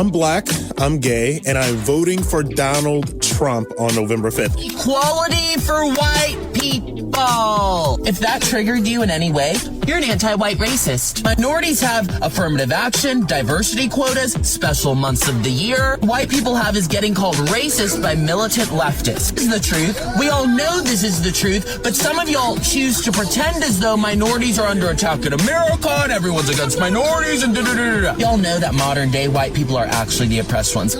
I'm black, I'm gay, and I'm voting for Donald Trump on November 5th. Equality for white people. If that triggered you in any way, you're an anti-white racist. Minorities have affirmative action, diversity quotas, special months of the year. White people have is getting called racist by militant leftists. This is the truth. We all know this is the truth, but some of y'all choose to pretend as though minorities are under attack in America and everyone's against minorities and da-da-da-da-da. Y'all know that modern day white people are actually the oppressed ones.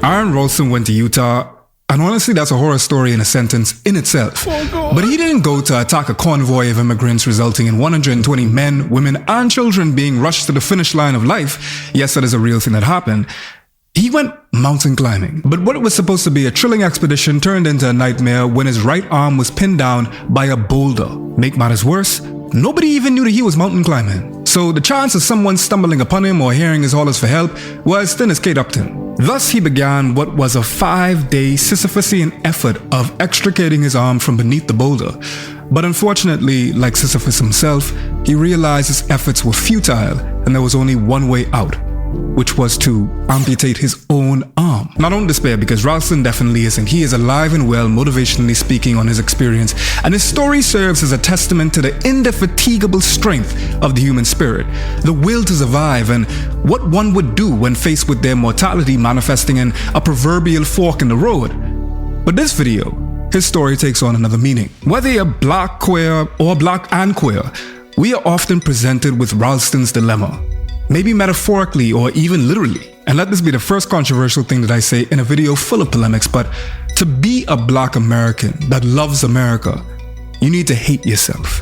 Aaron Ralston went to Utah, and honestly that's a horror story in a sentence in itself. But he didn't go to attack a convoy of immigrants, resulting in 120 men, women and children being rushed to the finish line of life. Yes, that is a real thing that happened. He went mountain climbing. But what was supposed to be a thrilling expedition turned into a nightmare when his right arm was pinned down by a boulder. Make matters worse, nobody even knew that he was mountain climbing. So the chance of someone stumbling upon him or hearing his hollers for help was thin as Kate Upton. Thus he began what was a 5-day Sisyphusian effort of extricating his arm from beneath the boulder. But unfortunately, like Sisyphus himself, he realized his efforts were futile and there was only one way out, which was to amputate his own arm. Now don't despair, because Ralston definitely isn't. He is alive and well, motivationally speaking on his experience, and his story serves as a testament to the indefatigable strength of the human spirit, the will to survive, and what one would do when faced with their mortality manifesting in a proverbial fork in the road. But this video, his story takes on another meaning. Whether you're black, queer, or black and queer, we are often presented with Ralston's dilemma. Maybe metaphorically or even literally. And let this be the first controversial thing that I say in a video full of polemics, but to be a black American that loves America, you need to hate yourself.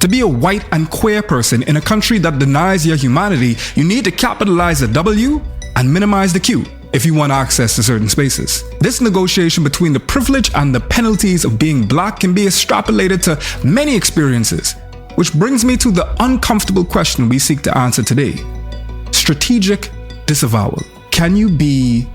To be a white and queer person in a country that denies your humanity, you need to capitalize the W and minimize the Q if you want access to certain spaces. This negotiation between the privilege and the penalties of being black can be extrapolated to many experiences. Which brings me to the uncomfortable question we seek to answer today. Strategic disavowal. Can you be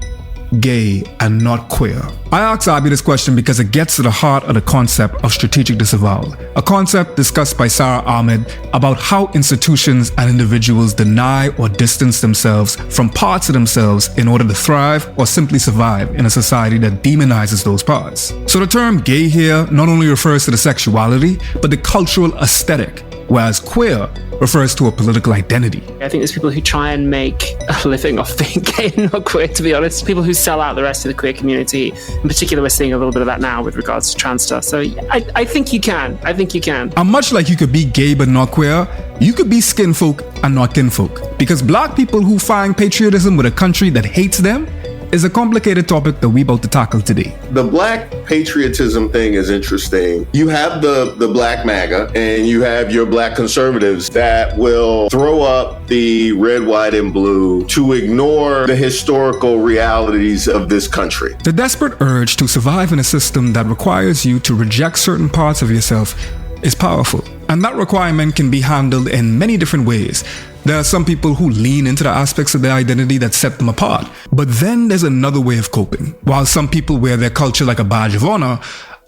gay and not queer? I asked Abby this question because it gets to the heart of the concept of strategic disavowal, a concept discussed by Sarah Ahmed about how institutions and individuals deny or distance themselves from parts of themselves in order to thrive or simply survive in a society that demonizes those parts. So the term gay here not only refers to the sexuality, but the cultural aesthetic, whereas queer refers to a political identity. I think there's people who try and make a living off being gay and not queer, to be honest. People who sell out the rest of the queer community. In particular, we're seeing a little bit of that now with regards to trans stuff. So I think you can. I think you can. And much like you could be gay but not queer, you could be skin folk and not kinfolk. Because black people who find patriotism with a country that hates them is a complicated topic that we're about to tackle today. The black patriotism thing is interesting. You have the black MAGA and you have your black conservatives that will throw up the red, white, and blue to ignore the historical realities of this country. The desperate urge to survive in a system that requires you to reject certain parts of yourself is powerful. And that requirement can be handled in many different ways. There are some people who lean into the aspects of their identity that set them apart. But then there's another way of coping. While some people wear their culture like a badge of honor,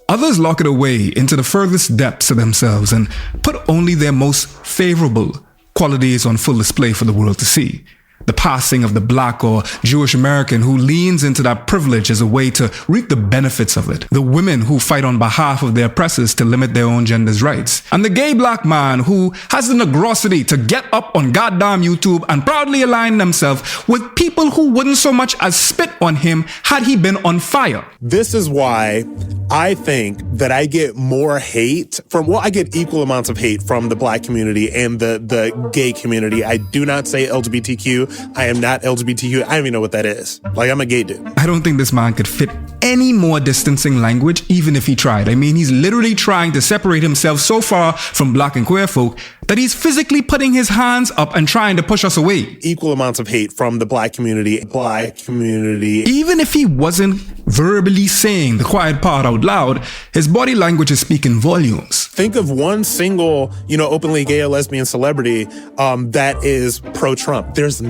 others lock it away into the furthest depths of themselves and put only their most favorable qualities on full display for the world to see. The passing of the black or Jewish American who leans into that privilege as a way to reap the benefits of it. The women who fight on behalf of their oppressors to limit their own gender's rights. And the gay black man who has the negrosity to get up on goddamn YouTube and proudly align themselves with people who wouldn't so much as spit on him had he been on fire. This is why I think that I get more hate from, well, I get equal amounts of hate from the black community and the gay community. I do not say LGBTQ. I am not LGBTQ. I don't even know what that is. Like, I'm a gay dude. I don't think this man could fit any more distancing language, even if he tried. I mean, he's literally trying to separate himself so far from black and queer folk that he's physically putting his hands up and trying to push us away. Equal amounts of hate from the black community. Even if he wasn't verbally saying the quiet part out loud, his body language is speaking volumes. Think of one single, openly gay or lesbian celebrity that is pro-Trump. There's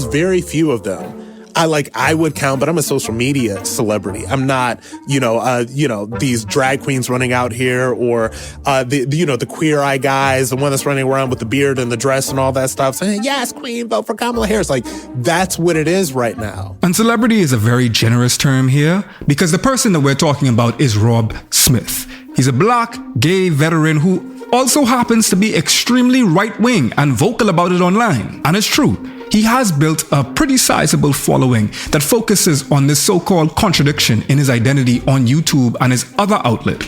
very few of them. I would count, but I'm a social media celebrity. I'm not, these drag queens running out here, or the Queer Eye guys, the one that's running around with the beard and the dress and all that stuff, saying, yes, queen, vote for Kamala Harris. Like, that's what it is right now. And celebrity is a very generous term here, because the person that we're talking about is Rob Smith. He's a black, gay veteran who also happens to be extremely right-wing and vocal about it online. And it's true. He has built a pretty sizable following that focuses on this so-called contradiction in his identity on YouTube and his other outlet,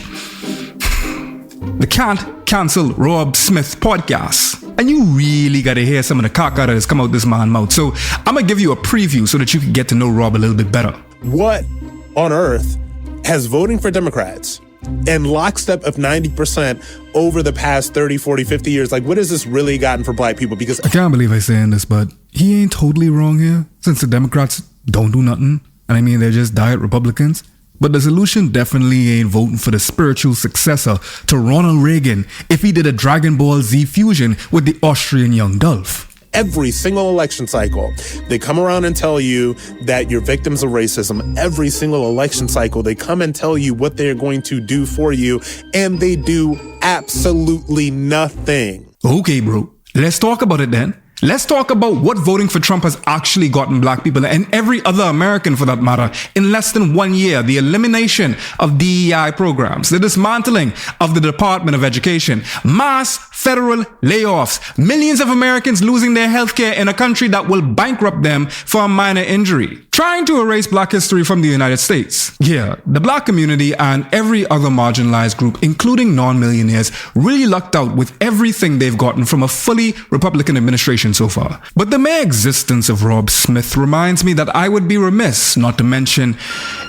the Can't Cancel Rob Smith podcast. And you really gotta hear some of the caca that has come out this man's mouth. So I'm gonna give you a preview so that you can get to know Rob a little bit better. What on earth has voting for Democrats in lockstep of 90% over the past 30, 40, 50 years, like, what has this really gotten for black people? Because I can't believe I'm saying this, but he ain't totally wrong here, since the Democrats don't do nothing. And I mean, they're just diet Republicans. But the solution definitely ain't voting for the spiritual successor to Ronald Reagan if he did a Dragon Ball Z fusion with the Austrian young Dolph. Every single election cycle, they come around and tell you that you're victims of racism. Every single election cycle, they come and tell you what they're going to do for you, and they do absolutely nothing. Okay, bro. Let's talk about it then. Let's talk about what voting for Trump has actually gotten black people, and every other American for that matter, in less than 1 year. The elimination of DEI programs, the dismantling of the Department of Education, mass federal layoffs, millions of Americans losing their health care in a country that will bankrupt them for a minor injury, trying to erase black history from the United States. Yeah, the black community and every other marginalized group, including non-millionaires, really lucked out with everything they've gotten from a fully Republican administration so far. But the mere existence of Rob Smith reminds me that I would be remiss not to mention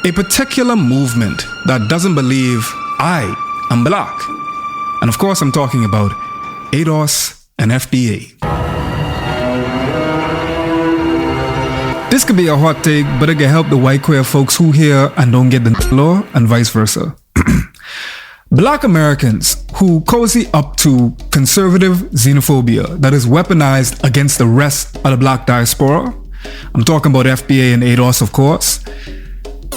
a particular movement that doesn't believe I am black. And of course, I'm talking about ADOS and FBA. This could be a hot take, but it can help the white queer folks who hear and don't get the law, and vice versa. Black Americans who cozy up to conservative xenophobia that is weaponized against the rest of the black diaspora, I'm talking about FBA and ADOS, of course,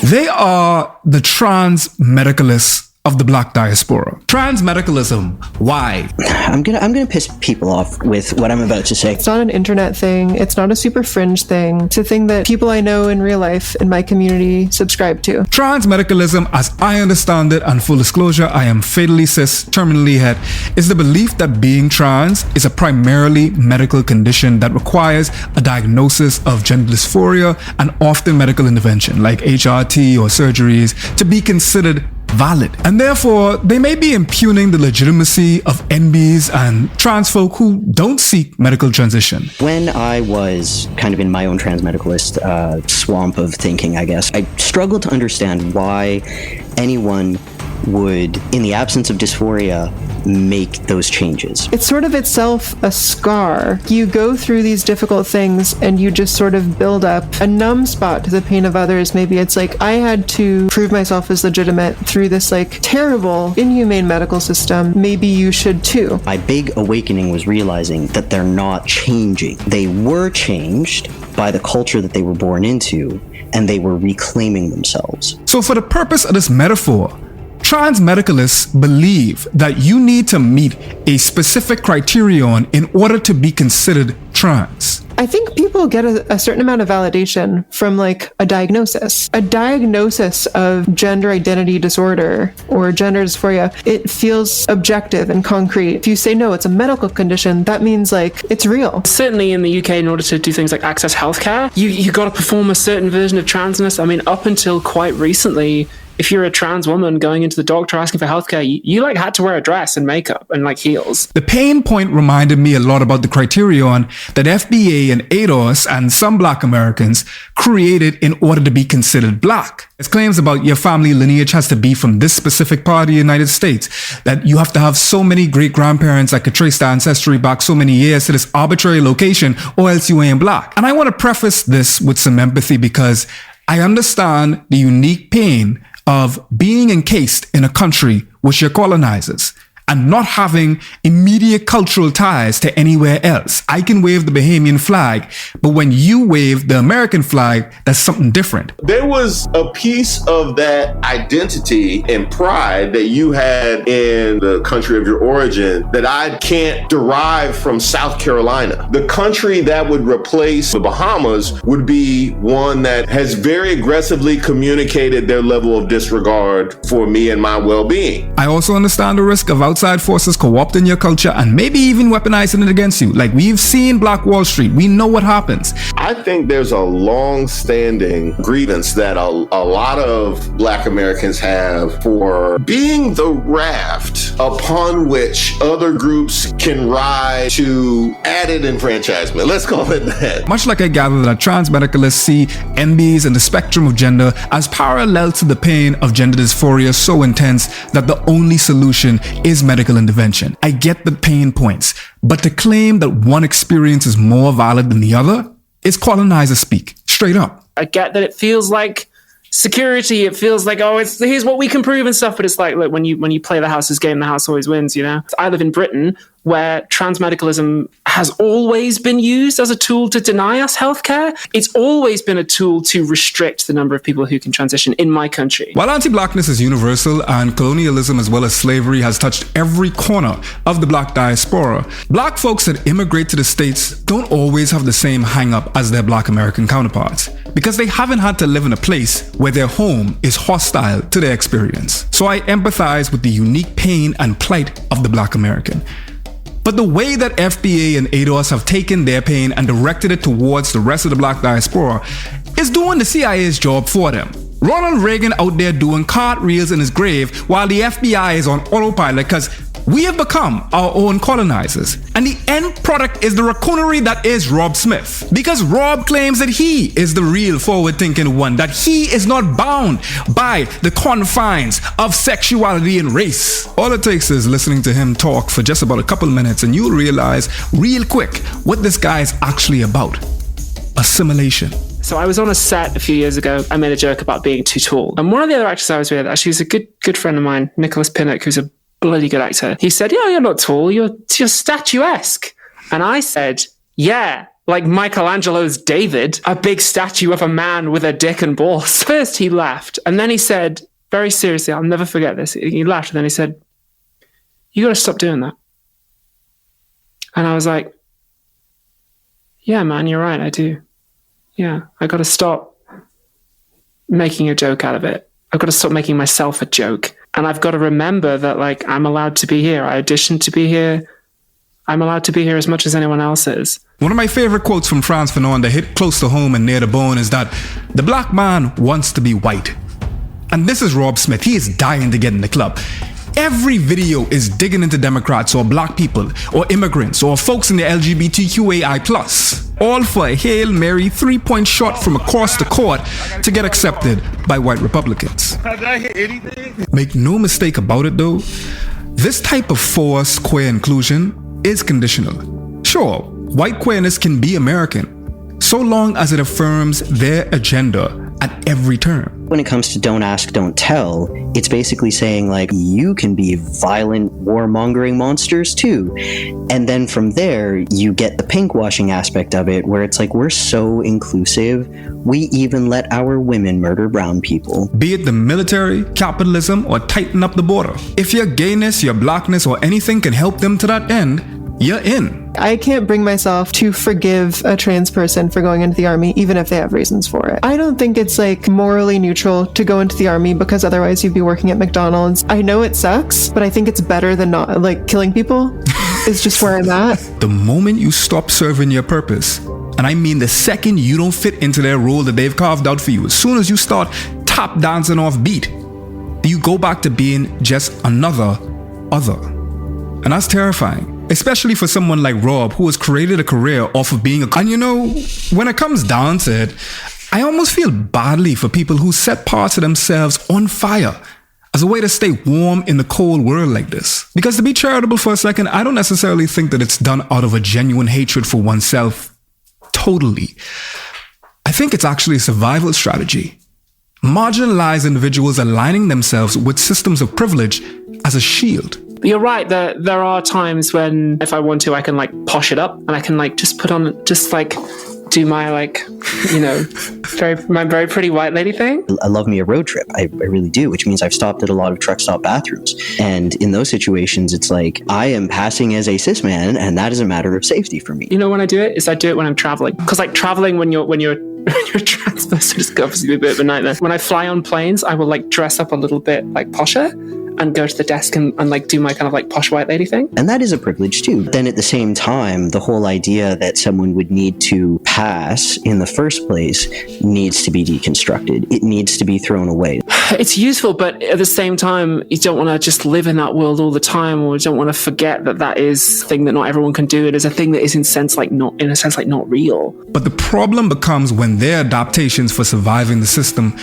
they are the trans medicalists of the black diaspora. Trans medicalism, why? I'm gonna piss people off with what I'm about to say. It's not an internet thing. It's not a super fringe thing. It's a thing that people I know in real life in my community subscribe to. Trans medicalism, as I understand it, and full disclosure, I am fatally cis, terminally het, is the belief that being trans is a primarily medical condition that requires a diagnosis of gender dysphoria and often medical intervention like HRT or surgeries to be considered valid. And therefore, they may be impugning the legitimacy of NBs and trans folk who don't seek medical transition. When I was kind of in my own transmedicalist swamp of thinking, I guess, I struggled to understand why anyone would, in the absence of dysphoria, make those changes. It's sort of itself a scar. You go through these difficult things and you just sort of build up a numb spot to the pain of others. Maybe it's like, I had to prove myself as legitimate through this like terrible, inhumane medical system. Maybe you should too. My big awakening was realizing that they're not changing. They were changed by the culture that they were born into, and they were reclaiming themselves. So for the purpose of this metaphor, trans medicalists believe that you need to meet a specific criterion in order to be considered trans. I think people get a certain amount of validation from like a diagnosis of gender identity disorder or gender dysphoria. It feels objective and concrete. If you say no, it's a medical condition, that means like it's real. Certainly in the UK, in order to do things like access healthcare, you got to perform a certain version of transness. I mean, up until quite recently, if you're a trans woman going into the doctor asking for healthcare, you like had to wear a dress and makeup and like heels. The pain point reminded me a lot about the criterion that FBA and ADOS and some black Americans created in order to be considered black. There's claims about your family lineage has to be from this specific part of the United States, that you have to have so many great-grandparents that could trace the ancestry back so many years to this arbitrary location, or else you ain't black. And I want to preface this with some empathy because I understand the unique pain of being encased in a country with your colonizers and not having immediate cultural ties to anywhere else. I can wave the Bahamian flag, but when you wave the American flag, that's something different. There was a piece of that identity and pride that you had in the country of your origin that I can't derive from South Carolina. The country that would replace the Bahamas would be one that has very aggressively communicated their level of disregard for me and my well-being. I also understand the risk of outside forces co-opting your culture and maybe even weaponizing it against you. Like we've seen Black Wall Street. We know what happens. I think there's a long-standing grievance that a lot of Black Americans have for being the raft upon which other groups can ride to added enfranchisement. Let's call it that. Much like I gather that trans medicalists see MBs and the spectrum of gender as parallel to the pain of gender dysphoria so intense that the only solution is medical intervention. I get the pain points, but to claim that one experience is more valid than the other is colonizer speak, straight up. I get that it feels like security. It feels like, oh, here's what we can prove and stuff. But it's like, look, when you play the house's game, the house always wins, you know? I live in Britain, where transmedicalism has always been used as a tool to deny us healthcare. It's always been a tool to restrict the number of people who can transition in my country. While anti-blackness is universal and colonialism as well as slavery has touched every corner of the Black diaspora, Black folks that immigrate to the States don't always have the same hang-up as their Black American counterparts because they haven't had to live in a place where their home is hostile to their experience. So I empathize with the unique pain and plight of the Black American. But the way that FBA and ADOS have taken their pain and directed it towards the rest of the Black diaspora is doing the CIA's job for them. Ronald Reagan out there doing cartwheels in his grave while the FBI is on autopilot because we have become our own colonizers. And the end product is the racoonery that is Rob Smith. Because Rob claims that he is the real forward-thinking one, that he is not bound by the confines of sexuality and race. All it takes is listening to him talk for just about a couple minutes and you'll realize real quick what this guy is actually about. Assimilation. So I was on a set a few years ago. I made a joke about being too tall. And one of the other actors I was with, actually, was a good friend of mine, Nicholas Pinnock, who's a bloody good actor. He said, yeah, you're not tall. You're statuesque. And I said, yeah, like Michelangelo's David, a big statue of a man with a dick and balls. First he laughed. And then he said, very seriously, I'll never forget this. He laughed and then he said, you got to stop doing that. And I was like, yeah, man, you're right. I do. Yeah, I got to stop making a joke out of it. I've got to stop making myself a joke. And I've got to remember that, like, I'm allowed to be here. I auditioned to be here. I'm allowed to be here as much as anyone else is. One of my favorite quotes from Frantz Fanon that hit close to home and near the bone is that the Black man wants to be white. And this is Rob Smith. He is dying to get in the club. Every video is digging into Democrats or Black people or immigrants or folks in the LGBTQAI+, all for a Hail Mary 3-point shot from across the court to get accepted by white Republicans. Make no mistake about it though, this type of forced queer inclusion is conditional. Sure, white queerness can be American, so long as it affirms their agenda at every turn. When it comes to don't ask, don't tell, it's basically saying, like, you can be violent, warmongering monsters too. And then from there, you get the pinkwashing aspect of it, where it's like, we're so inclusive, we even let our women murder brown people. Be it the military, capitalism, or tighten up the border. If your gayness, your blackness, or anything can help them to that end, you're in. I can't bring myself to forgive a trans person for going into the army, even if they have reasons for it. I don't think it's like morally neutral to go into the army because otherwise you'd be working at McDonald's. I know it sucks, but I think it's better than not, like, killing people is just where I'm at. The moment you stop serving your purpose, and I mean the second you don't fit into their role that they've carved out for you, as soon as you start tap dancing off beat, you go back to being just another other. And that's terrifying. Especially for someone like Rob, who has created a career off of being a... And you know, when it comes down to it, I almost feel badly for people who set parts of themselves on fire as a way to stay warm in the cold world like this. Because to be charitable for a second, I don't necessarily think that it's done out of a genuine hatred for oneself. Totally. I think it's actually a survival strategy. Marginalized individuals aligning themselves with systems of privilege as a shield. You're right. There are times when, if I want to, I can like posh it up, and I can like just put on, just like do my like, you know, my very pretty white lady thing. I love me a road trip. I really do, which means I've stopped at a lot of truck stop bathrooms. And in those situations, it's like I am passing as a cis man, and that is a matter of safety for me. You know, when I do it is I do it when I'm traveling, because like traveling when you're trans person is obviously a bit of a nightmare. When I fly on planes, I will like dress up a little bit like posher and go to the desk and like do my kind of like posh white lady thing. And that is a privilege too. Then at the same time, the whole idea that someone would need to pass in the first place needs to be deconstructed. It needs to be thrown away. It's useful, but at the same time, you don't want to just live in that world all the time, or you don't want to forget that that is a thing that not everyone can do. It is a thing that is in a sense like not real. But the problem becomes when their adaptations for surviving the system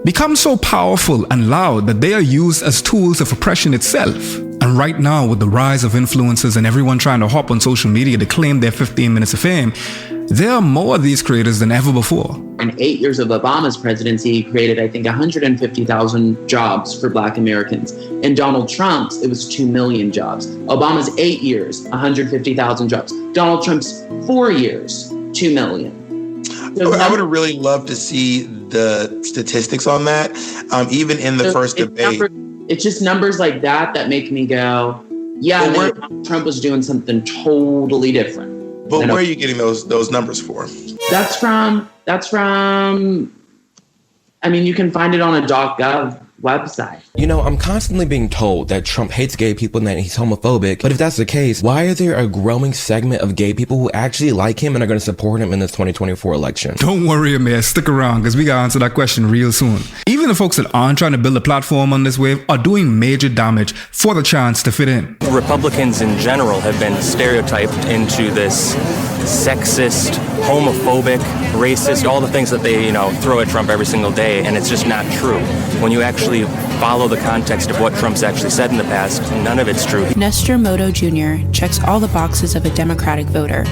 become so powerful and loud that they are used as tools of oppression itself. And right now, with the rise of influencers and everyone trying to hop on social media to claim their 15 minutes of fame, there are more of these creators than ever before. In 8 years of Obama's presidency, he created, I think, 150,000 jobs for Black Americans. In Donald Trump's, it was 2 million jobs. Obama's 8 years, 150,000 jobs. Donald Trump's 4 years, 2 million. So I would really love to see the statistics on that, even in the first debate. It's just numbers like that make me go, yeah, well, Trump was doing something totally different. But where are you getting those numbers for? That's from, I mean, you can find it on a .gov website. You know, I'm constantly being told that Trump hates gay people and that he's homophobic. But if that's the case, why is there a growing segment of gay people who actually like him and are going to support him in this 2024 election? Don't worry, Amir. Stick around, because we got to answer that question real soon. Even the folks that aren't trying to build a platform on this wave are doing major damage for the chance to fit in. Republicans in general have been stereotyped into this sexist, homophobic, racist, all the things that they, you know, throw at Trump every single day, and it's just not true. When you actually follow the context of what Trump's actually said in the past, none of it's true. Nestor Moto Jr. checks all the boxes of a Democratic voter.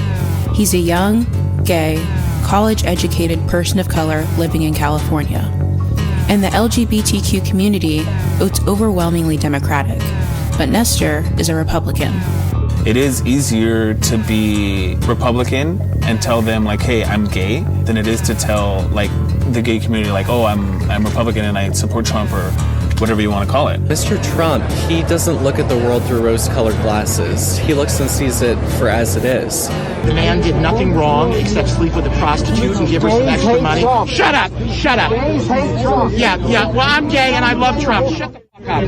He's a young, gay, college-educated person of color living in California. And the LGBTQ community votes overwhelmingly Democratic. But Nestor is a Republican. It is easier to be Republican and tell them like, hey, I'm gay, than it is to tell like the gay community like, oh, I'm Republican and I support Trump or whatever you want to call it. Mr. Trump, he doesn't look at the world through rose-colored glasses. He looks and sees it for as it is. The man did nothing wrong except sleep with a prostitute and give her some extra money. Shut up! Shut up! Yeah. Well, I'm gay and I love Trump. Shut the fuck up.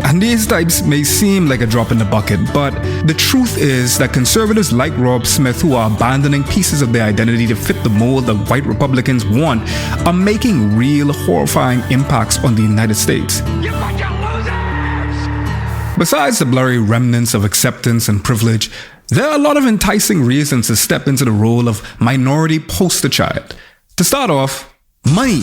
And these types may seem like a drop in the bucket, but the truth is that conservatives like Rob Smith, who are abandoning pieces of their identity to fit the mold that white Republicans want, are making real horrifying impacts on the United States. You bunch of losers! Besides the blurry remnants of acceptance and privilege, there are a lot of enticing reasons to step into the role of minority poster child. To start off, money,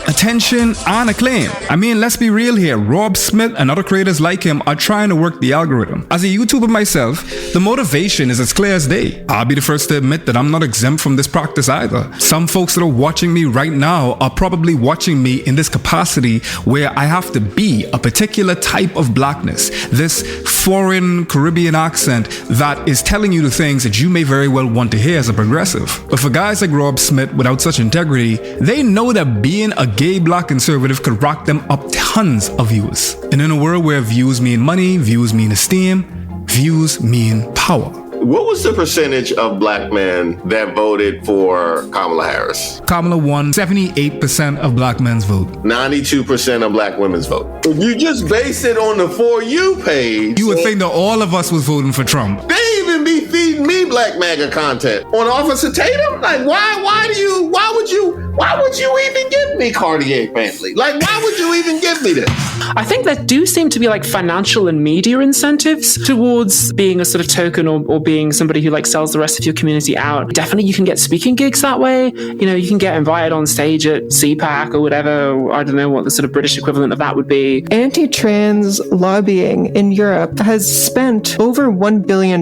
attention, and acclaim. I mean, let's be real here. Rob Smith and other creators like him are trying to work the algorithm. As a YouTuber myself, the motivation is as clear as day. I'll be the first to admit that I'm not exempt from this practice either. Some folks that are watching me right now are probably watching me in this capacity where I have to be a particular type of blackness, this foreign Caribbean accent that is telling you the things that you may very well want to hear as a progressive. But for guys like Rob Smith without such integrity, they know that being a gay black conservative could rock them up tons of views. And in a world where views mean money, views mean esteem, views mean power. What was the percentage of black men that voted for Kamala Harris? Kamala won 78% of black men's vote. 92% of black women's vote. If you just base it on the For You page, you would think that all of us was voting for Trump. They even be feeding me Black MAGA content on Officer Tatum. Like, why would you even give me Cartier family? Like, why would you even give me this? I think there do seem to be like financial and media incentives towards being a sort of token or being being somebody who like sells the rest of your community out. Definitely you can get speaking gigs that way. You know, you can get invited on stage at CPAC or whatever. Or I don't know what the sort of British equivalent of that would be. Anti-trans lobbying in Europe has spent over $1 billion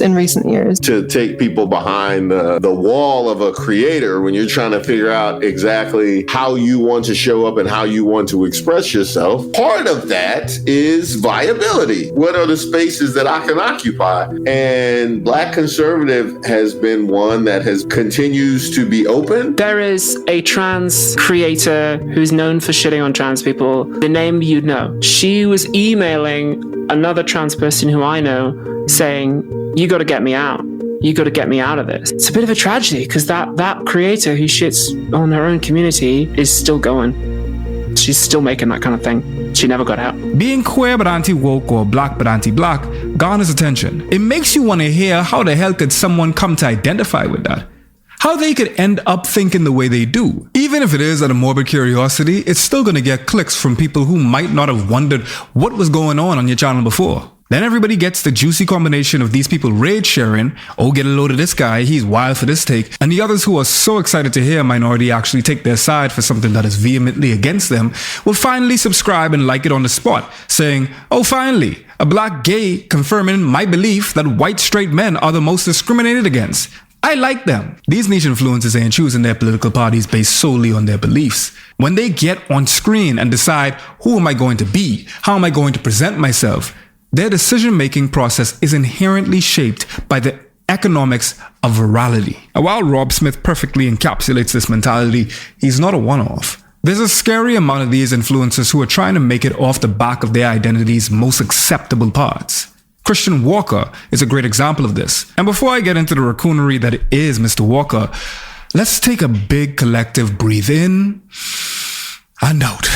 in recent years. To take people behind the wall of a creator when you're trying to figure out exactly how you want to show up and how you want to express yourself, part of that is viability. What are the spaces that I can occupy? And Black conservative has been one that continues to be open. There is a trans creator who's known for shitting on trans people. The name you'd know. She was emailing another trans person who I know saying, you got to get me out. You got to get me out of this. It's a bit of a tragedy because that creator who shits on her own community is still going. She's still making that kind of thing. She never got out. Being queer but anti-woke or black but anti-black garners attention. It makes you want to hear how the hell could someone come to identify with that? How they could end up thinking the way they do. Even if it is out of morbid curiosity, it's still going to get clicks from people who might not have wondered what was going on your channel before. Then everybody gets the juicy combination of these people rage sharing, oh get a load of this guy, he's wild for this take, and the others who are so excited to hear a minority actually take their side for something that is vehemently against them will finally subscribe and like it on the spot, saying, oh finally, a black gay confirming my belief that white straight men are the most discriminated against. I like them. These niche influencers ain't choosing their political parties based solely on their beliefs. When they get on screen and decide, who am I going to be? How am I going to present myself? Their decision-making process is inherently shaped by the economics of virality. And while Rob Smith perfectly encapsulates this mentality, he's not a one-off. There's a scary amount of these influencers who are trying to make it off the back of their identity's most acceptable parts. Christian Walker is a great example of this. And before I get into the raccoonery that is Mr. Walker, let's take a big collective breathe in and out.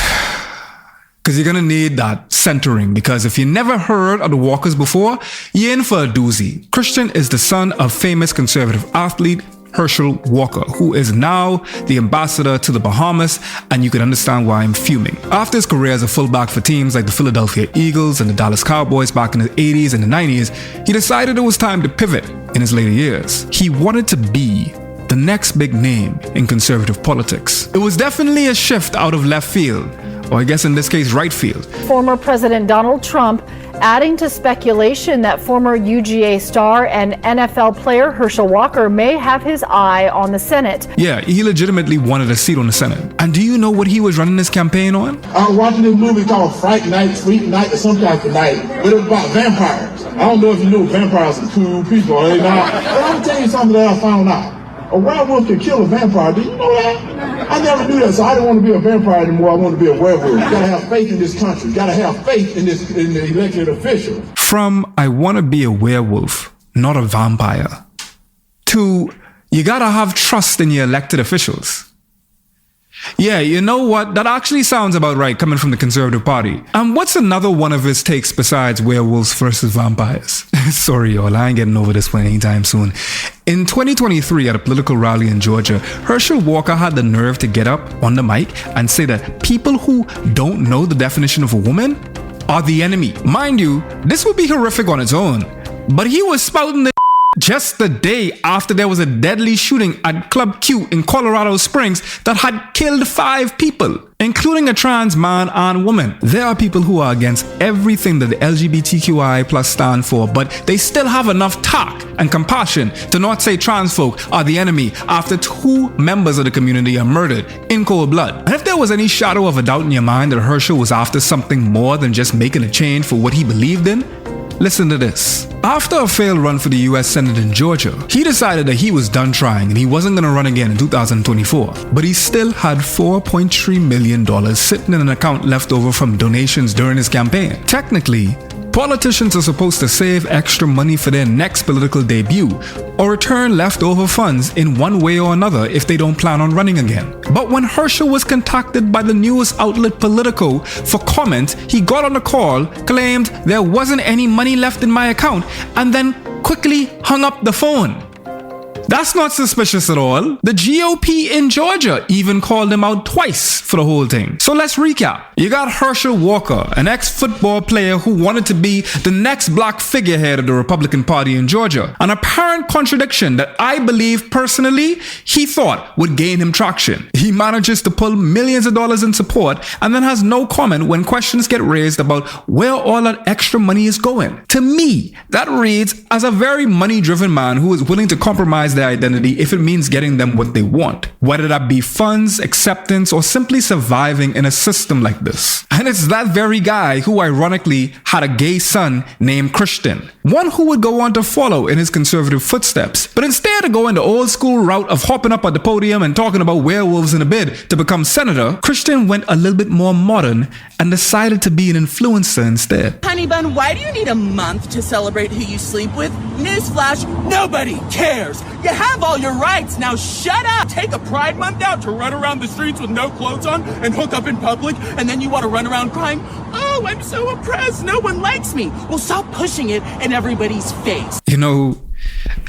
Because you're going to need that centering, because if you never heard of the Walkers before, you're in for a doozy. Christian is the son of famous conservative athlete Herschel Walker, who is now the ambassador to the Bahamas, and you can understand why I'm fuming. After his career as a fullback for teams like the Philadelphia Eagles and the Dallas Cowboys back in the 80s and the 90s, he decided it was time to pivot in his later years. He wanted to be the next big name in conservative politics. It was definitely a shift out of left field, or I guess in this case, right field. Former President Donald Trump adding to speculation that former UGA star and NFL player Herschel Walker may have his eye on the Senate. Yeah, he legitimately wanted a seat on the Senate. And do you know what he was running his campaign on? I was watching this movie called Fright Night, Freak Night, or some type of night, but it was about vampires. I don't know if you know vampires are cool people, but I'm telling you something that I found out. A werewolf can kill a vampire. Do you know that? I never knew that, so I didn't want to be a vampire anymore. I want to be a werewolf. You gotta have faith in this country. You gotta have faith in the elected officials. From I want to be a werewolf, not a vampire, to you gotta have trust in your elected officials. Yeah, you know what? That actually sounds about right coming from the Conservative Party. And what's another one of his takes besides werewolves versus vampires? Sorry, y'all, I ain't getting over this one anytime soon. In 2023, at a political rally in Georgia, Herschel Walker had the nerve to get up on the mic and say that people who don't know the definition of a woman are the enemy. Mind you, this would be horrific on its own, but he was spouting the just the day after there was a deadly shooting at Club Q in Colorado Springs that had killed 5 people, including a trans man and woman. There are people who are against everything that the LGBTQI plus stand for, but they still have enough tact and compassion to not say trans folk are the enemy after 2 members of the community are murdered in cold blood. And if there was any shadow of a doubt in your mind that Herschel was after something more than just making a change for what he believed in, listen to this. After a failed run for the US Senate in Georgia, he decided that he was done trying and he wasn't going to run again in 2024. But he still had $4.3 million sitting in an account left over from donations during his campaign. Technically, politicians are supposed to save extra money for their next political debut or return leftover funds in one way or another if they don't plan on running again. But when Herschel was contacted by the news outlet Politico for comment, he got on a call, claimed there wasn't any money left in my account, and then quickly hung up the phone. That's not suspicious at all. The GOP in Georgia even called him out twice for the whole thing. So let's recap. You got Herschel Walker, an ex-football player who wanted to be the next black figurehead of the Republican Party in Georgia. An apparent contradiction that I believe personally he thought would gain him traction. He manages to pull millions of dollars in support and then has no comment when questions get raised about where all that extra money is going. To me, that reads as a very money-driven man who is willing to compromise their identity if it means getting them what they want, whether that be funds, acceptance, or simply surviving in a system like this. And it's that very guy who ironically had a gay son named Christian, one who would go on to follow in his conservative footsteps. But instead of going the old school route of hopping up at the podium and talking about werewolves in a bid to become senator, Christian went a little bit more modern and decided to be an influencer instead. Honey bun, why do you need a month to celebrate who you sleep with? Newsflash, nobody cares. You have all your rights, now shut up. Take a Pride Month out to run around the streets with no clothes on and hook up in public, and then you want to run around crying, oh, I'm so oppressed, no one likes me. Well, stop pushing it in everybody's face. You know,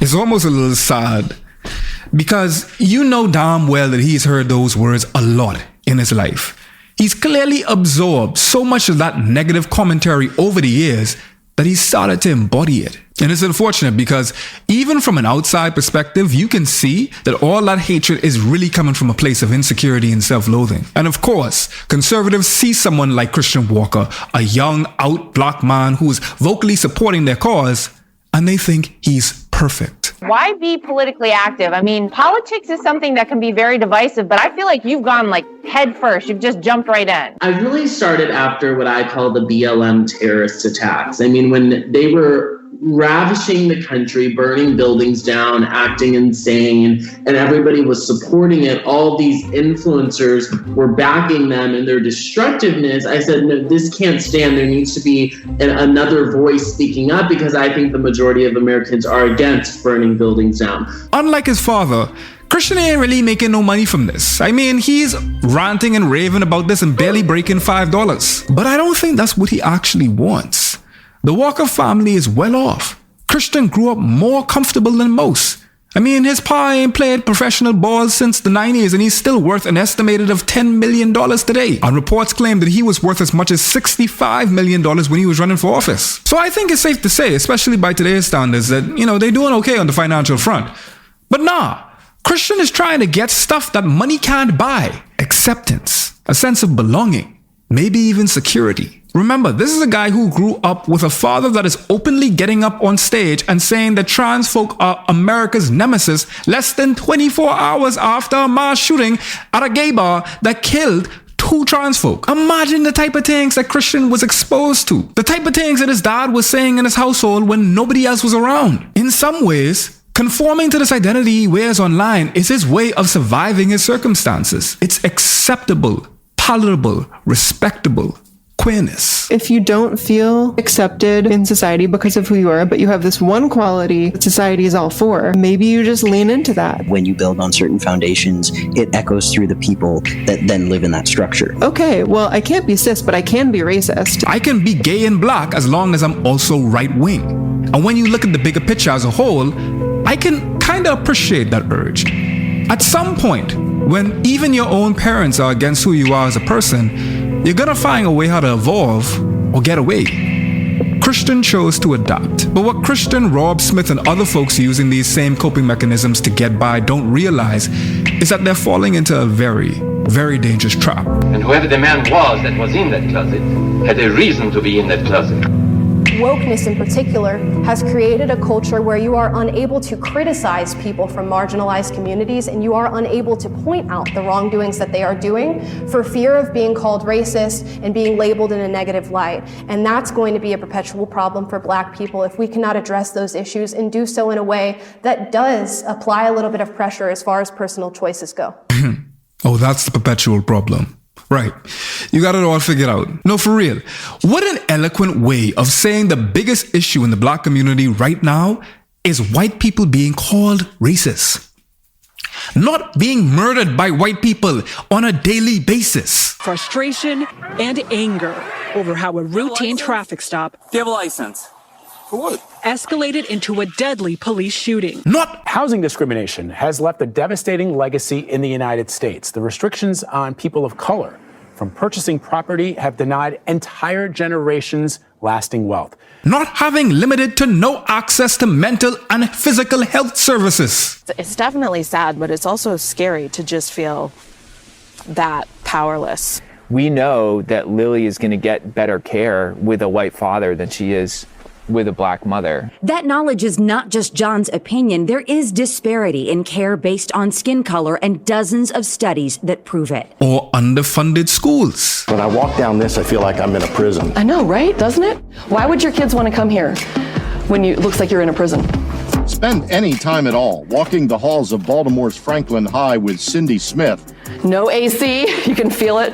it's almost a little sad because you know damn well that he's heard those words a lot in his life. He's clearly absorbed so much of that negative commentary over the years that he started to embody it. And it's unfortunate because even from an outside perspective, you can see that all that hatred is really coming from a place of insecurity and self-loathing. And of course, conservatives see someone like Christian Walker, a young, out black man who is vocally supporting their cause, and they think he's perfect. Why be politically active? I mean, politics is something that can be very divisive, but I feel like you've gone like head first. You've just jumped right in. I really started after what I call the BLM terrorist attacks. I mean, when they were ravishing the country, burning buildings down, acting insane, and everybody was supporting it. All these influencers were backing them in their destructiveness. I said, no, this can't stand. There needs to be another voice speaking up because I think the majority of Americans are against burning buildings down. Unlike his father, Christian ain't really making no money from this. I mean, he's ranting and raving about this and barely breaking $5. But I don't think that's what he actually wants. The Walker family is well off. Christian grew up more comfortable than most. I mean, his pa ain't played professional ball since the 90s and he's still worth an estimated of $10 million today. And reports claim that he was worth as much as $65 million when he was running for office. So I think it's safe to say, especially by today's standards, that, you know, they're doing okay on the financial front. But nah, Christian is trying to get stuff that money can't buy. Acceptance, a sense of belonging, maybe even security. Remember, this is a guy who grew up with a father that is openly getting up on stage and saying that trans folk are America's nemesis less than 24 hours after a mass shooting at a gay bar that killed 2 trans folk. Imagine the type of things that Christian was exposed to. The type of things that his dad was saying in his household when nobody else was around. In some ways, conforming to this identity he wears online is his way of surviving his circumstances. It's acceptable, palatable, respectable. Queerness. If you don't feel accepted in society because of who you are, but you have this one quality that society is all for, maybe you just lean into that. When you build on certain foundations, it echoes through the people that then live in that structure. Okay, well, I can't be cis, but I can be racist. I can be gay and black as long as I'm also right-wing. And when you look at the bigger picture as a whole, I can kind of appreciate that urge. At some point, when even your own parents are against who you are as a person, you're gonna find a way how to evolve or get away. Christian chose to adapt. But what Christian, Rob Smith, and other folks using these same coping mechanisms to get by don't realize is that they're falling into a very, very dangerous trap. And whoever the man was that was in that closet had a reason to be in that closet. Wokeness in particular has created a culture where you are unable to criticize people from marginalized communities and you are unable to point out the wrongdoings that they are doing for fear of being called racist and being labeled in a negative light. And that's going to be a perpetual problem for Black people if we cannot address those issues and do so in a way that does apply a little bit of pressure as far as personal choices go. Oh, that's the perpetual problem. Right. You got it all figured out. No, for real. What an eloquent way of saying the biggest issue in the Black community right now is white people being called racist. Not being murdered by white people on a daily basis. Frustration and anger over how a routine traffic stop. Do you have a license? escalated into a deadly police shooting. Housing discrimination has left a devastating legacy in the United States. The restrictions on people of color from purchasing property have denied entire generations lasting wealth. Not having limited to no access to mental and physical health services. It's definitely sad, but it's also scary to just feel that powerless. We know that Lily is going to get better care with a white father than she is with a black mother. That knowledge is not just John's opinion. There is disparity in care based on skin color and dozens of studies that prove it. Or underfunded schools. When I walk down this, I feel like I'm in a prison. I know, right? Doesn't it? Why would your kids want to come here when it looks like you're in a prison? Spend any time at all walking the halls of Baltimore's Franklin High with Cindy Smith. No AC, you can feel it.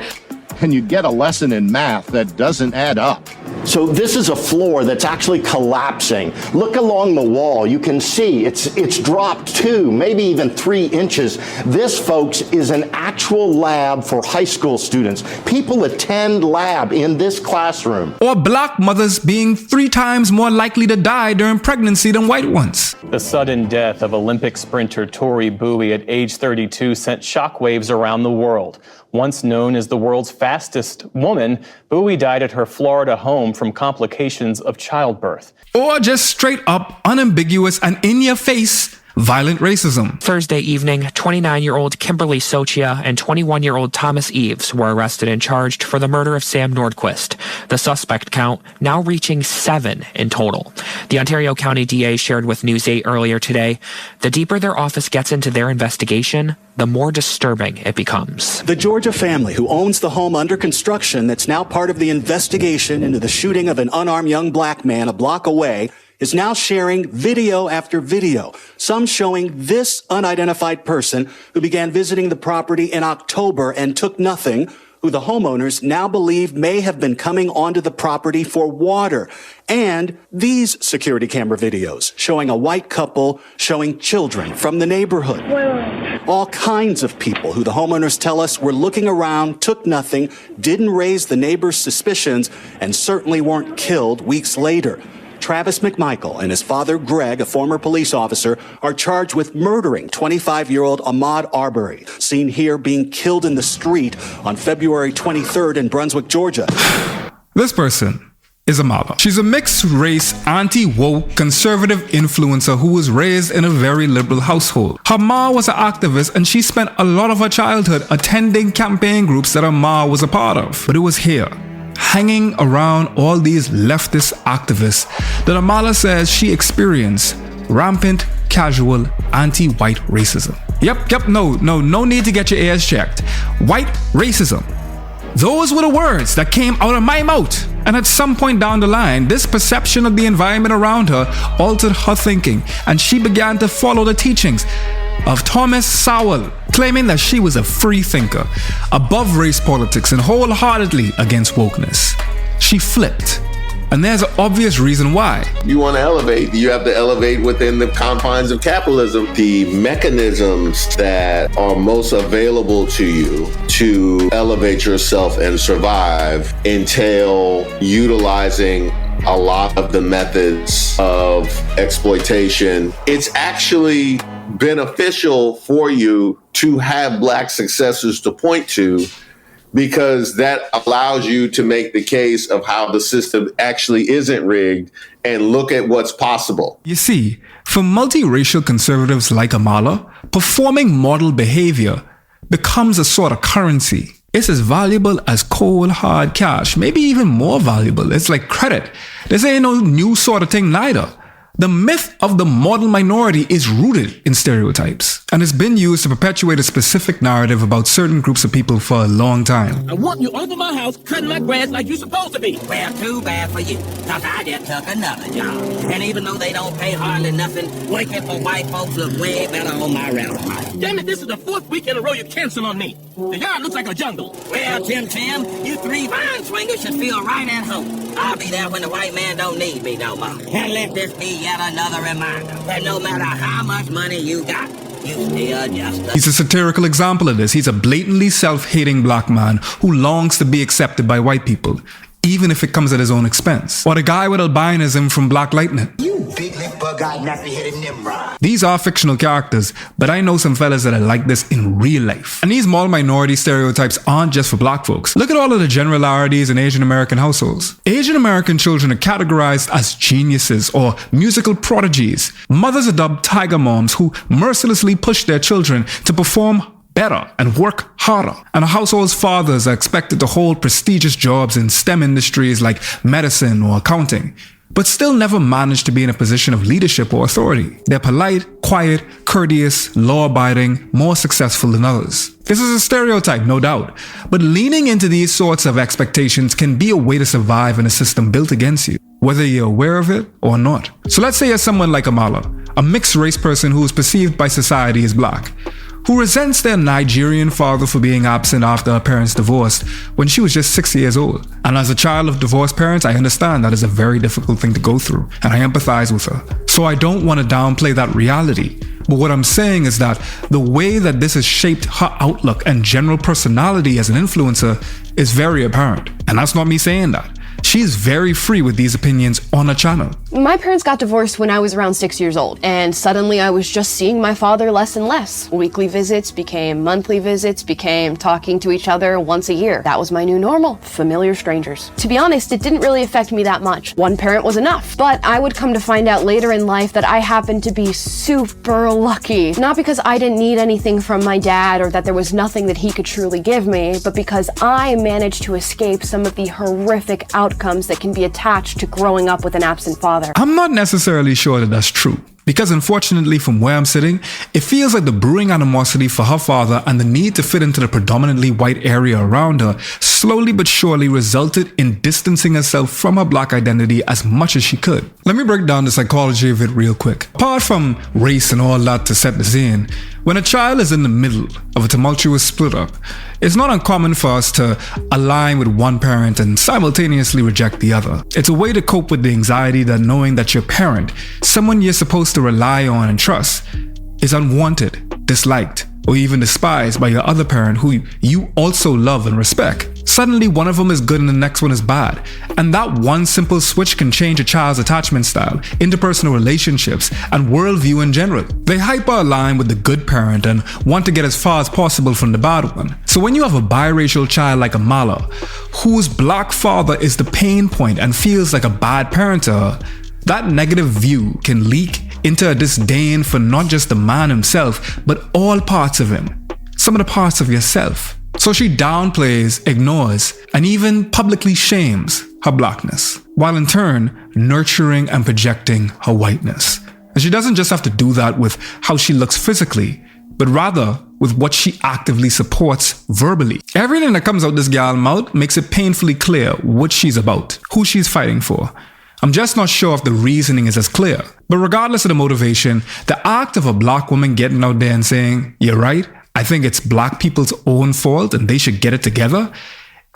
And you get a lesson in math that doesn't add up. So this is a floor that's actually collapsing. Look along the wall. You can see it's dropped 2, maybe even 3 inches. This, folks, is an actual lab for high school students. People attend lab in this classroom. Or black mothers being 3 times more likely to die during pregnancy than white ones. The sudden death of Olympic sprinter Tori Bowie at age 32 sent shockwaves around the world. Once known as the world's fastest woman, Bowie died at her Florida home from complications of childbirth. Or just straight up, unambiguous, and in your face, violent racism. Thursday evening, 29-year-old Kimberly Sochia and 21-year-old Thomas Eves were arrested and charged for the murder of Sam Nordquist. The suspect count now reaching 7 in total. The Ontario County DA shared with News 8 earlier today, the deeper their office gets into their investigation, the more disturbing it becomes. The Georgia family who owns the home under construction that's now part of the investigation into the shooting of an unarmed young black man a block away is now sharing video after video, some showing this unidentified person who began visiting the property in October and took nothing, who the homeowners now believe may have been coming onto the property for water. And these security camera videos showing a white couple showing children from the neighborhood. All kinds of people who the homeowners tell us were looking around, took nothing, didn't raise the neighbors' suspicions, and certainly weren't killed weeks later. Travis McMichael and his father, Greg, a former police officer, are charged with murdering 25-year-old Ahmaud Arbery, seen here being killed in the street on February 23rd in Brunswick, Georgia. This person is Amala. She's a mixed-race, anti-woke, conservative influencer who was raised in a very liberal household. Her ma was an activist and she spent a lot of her childhood attending campaign groups that her ma was a part of. But it was here, hanging around all these leftist activists, that Amala says she experienced rampant, casual, anti-white racism. Yep, no need to get your ears checked. White racism. Those were the words that came out of my mouth. And at some point down the line, this perception of the environment around her altered her thinking, and she began to follow the teachings of Thomas Sowell, claiming that she was a free thinker, above race politics and wholeheartedly against wokeness. She flipped. And there's an obvious reason why. You want to elevate, you have to elevate within the confines of capitalism. The mechanisms that are most available to you to elevate yourself and survive entail utilizing a lot of the methods of exploitation. It's actually beneficial for you to have Black successors to point to, because that allows you to make the case of how the system actually isn't rigged and look at what's possible. You see, for multiracial conservatives like Amala, performing model behavior becomes a sort of currency. It's as valuable as cold, hard cash, maybe even more valuable. It's like credit. This ain't no new sort of thing neither. The myth of the model minority is rooted in stereotypes, and it's been used to perpetuate a specific narrative about certain groups of people for a long time. I want you over my house cutting my grass like you're supposed to be. Well, too bad for you, because I just took another job. And even though they don't pay hardly nothing, working for white folks look way better on my resume. Damn it, this is the 4th week in a row you cancel on me. The yard looks like a jungle. Well, Tim, you 3 vine swingers should feel right at home. I'll be there when the white man don't need me no more. And let this be yet another reminder that no matter how much money you got, you still just He's a satirical example of this. He's a blatantly self-hating black man who longs to be accepted by white people, even if it comes at his own expense. Or the guy with albinism from Black Lightning. Big lip bug-eyed nappy-headed Nimrod. These are fictional characters, but I know some fellas that are like this in real life. And these small minority stereotypes aren't just for black folks. Look at all of the generalities in Asian American households. Asian American children are categorized as geniuses or musical prodigies. Mothers are dubbed tiger moms who mercilessly push their children to perform better and work harder. And a household's fathers are expected to hold prestigious jobs in STEM industries like medicine or accounting, but still never manage to be in a position of leadership or authority. They're polite, quiet, courteous, law-abiding, more successful than others. This is a stereotype, no doubt, but leaning into these sorts of expectations can be a way to survive in a system built against you, whether you're aware of it or not. So let's say you're someone like Amala, a mixed-race person who is perceived by society as black, who resents their Nigerian father for being absent after her parents divorced when she was just 6 years old. And as a child of divorced parents, I understand that is a very difficult thing to go through, and I empathize with her. So I don't want to downplay that reality. But what I'm saying is that the way that this has shaped her outlook and general personality as an influencer is very apparent. And that's not me saying that. She's very free with these opinions on her channel. My parents got divorced when I was around 6 years old, and suddenly I was just seeing my father less and less. Weekly visits became monthly visits, became talking to each other once a year. That was my new normal, familiar strangers. To be honest, it didn't really affect me that much. One parent was enough, but I would come to find out later in life that I happened to be super lucky. Not because I didn't need anything from my dad or that there was nothing that he could truly give me, but because I managed to escape some of the horrific outcomes that can be attached to growing up with an absent father. I'm not necessarily sure that that's true, because unfortunately from where I'm sitting, it feels like the brewing animosity for her father and the need to fit into the predominantly white area around her slowly but surely resulted in distancing herself from her black identity as much as she could. Let me break down the psychology of it real quick. Apart from race and all that to set the scene, when a child is in the middle of a tumultuous split up, it's not uncommon for us to align with one parent and simultaneously reject the other. It's a way to cope with the anxiety that knowing that your parent, someone you're supposed to rely on and trust, is unwanted, disliked, or even despised by your other parent who you also love and respect. Suddenly one of them is good and the next one is bad. And that one simple switch can change a child's attachment style, interpersonal relationships, and worldview in general. They hyper-align with the good parent and want to get as far as possible from the bad one. So when you have a biracial child like Amala, whose black father is the pain point and feels like a bad parent to her, that negative view can leak into a disdain for not just the man himself, but all parts of him. Some of the parts of yourself. So she downplays, ignores, and even publicly shames her blackness, while in turn nurturing and projecting her whiteness. And she doesn't just have to do that with how she looks physically, but rather with what she actively supports verbally. Everything that comes out this gal's mouth makes it painfully clear what she's about, who she's fighting for. I'm just not sure if the reasoning is as clear. But regardless of the motivation, the act of a black woman getting out there and saying, "You're right, I think it's black people's own fault and they should get it together,"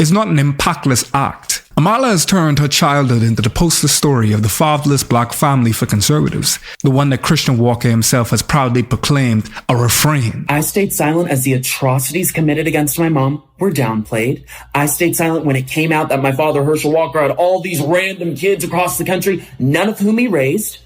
is not an impactless act. Amala has turned her childhood into the poster story of the fatherless black family for conservatives, the one that Christian Walker himself has proudly proclaimed a refrain. I stayed silent as the atrocities committed against my mom were downplayed. I stayed silent when it came out that my father, Herschel Walker, had all these random kids across the country, none of whom he raised.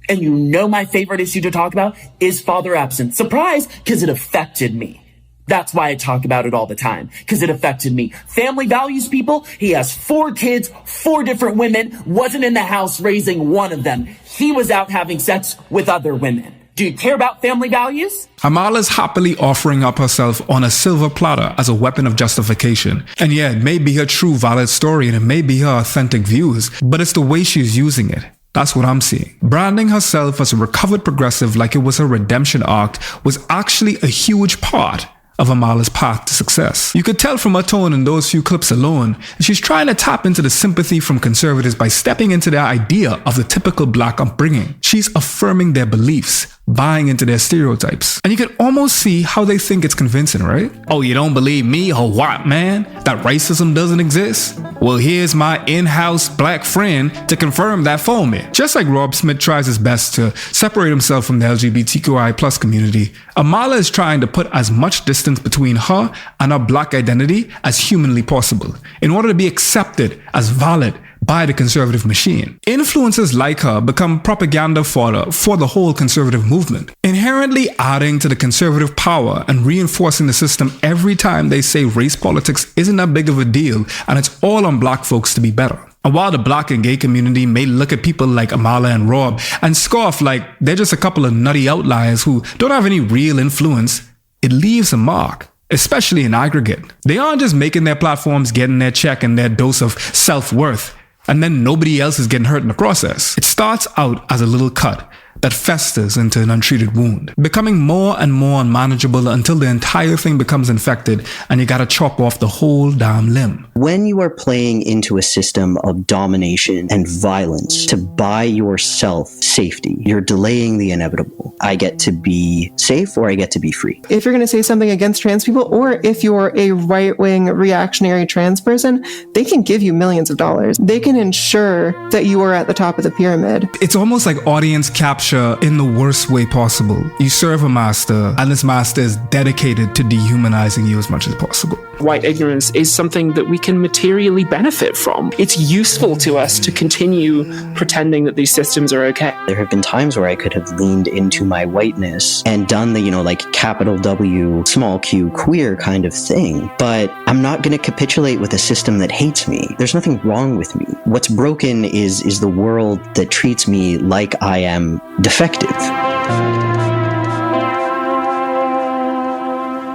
And you know my favorite issue to talk about is father absence. Surprise, because it affected me. That's why I talk about it all the time, because it affected me. Family values, people. He has 4 kids, 4 different women, wasn't in the house raising one of them. He was out having sex with other women. Do you care about family values? Amala's happily offering up herself on a silver platter as a weapon of justification. And yeah, it may be her true valid story and it may be her authentic views, but it's the way she's using it. That's what I'm seeing. Branding herself as a recovered progressive like it was her redemption arc was actually a huge part of Amala's path to success. You could tell from her tone in those few clips alone that she's trying to tap into the sympathy from conservatives by stepping into their idea of the typical black upbringing. She's affirming their beliefs, buying into their stereotypes. And you can almost see how they think it's convincing, right? Oh, you don't believe me, a white man, that racism doesn't exist? Well, here's my in-house black friend to confirm that for me. Just like Rob Smith tries his best to separate himself from the LGBTQI+ community, Amala is trying to put as much distance distance between her and her black identity as humanly possible in order to be accepted as valid by the conservative machine. Influences like her become propaganda fodder for the whole conservative movement, inherently adding to the conservative power and reinforcing the system every time they say race politics isn't that big of a deal and it's all on black folks to be better. And while the black and gay community may look at people like Amala and Rob and scoff like they're just a couple of nutty outliers who don't have any real influence, it leaves a mark, especially in aggregate. They aren't just making their platforms, getting their check and their dose of self-worth, and then nobody else is getting hurt in the process. It starts out as a little cut that festers into an untreated wound, becoming more and more unmanageable until the entire thing becomes infected and you gotta chop off the whole damn limb. When you are playing into a system of domination and violence to buy yourself safety, you're delaying the inevitable. I get to be safe or I get to be free. If you're going to say something against trans people, or if you're a right-wing reactionary trans person, they can give you millions of dollars. They can ensure that you are at the top of the pyramid. It's almost like audience capture in the worst way possible. You serve a master, and this master is dedicated to dehumanizing you as much as possible. White ignorance is something that we can materially benefit from. It's useful to us to continue pretending that these systems are okay. There have been times where I could have leaned into my whiteness and done the, like capital W, small q, queer kind of thing. But I'm not going to capitulate with a system that hates me. There's nothing wrong with me. What's broken is the world that treats me like I am defective.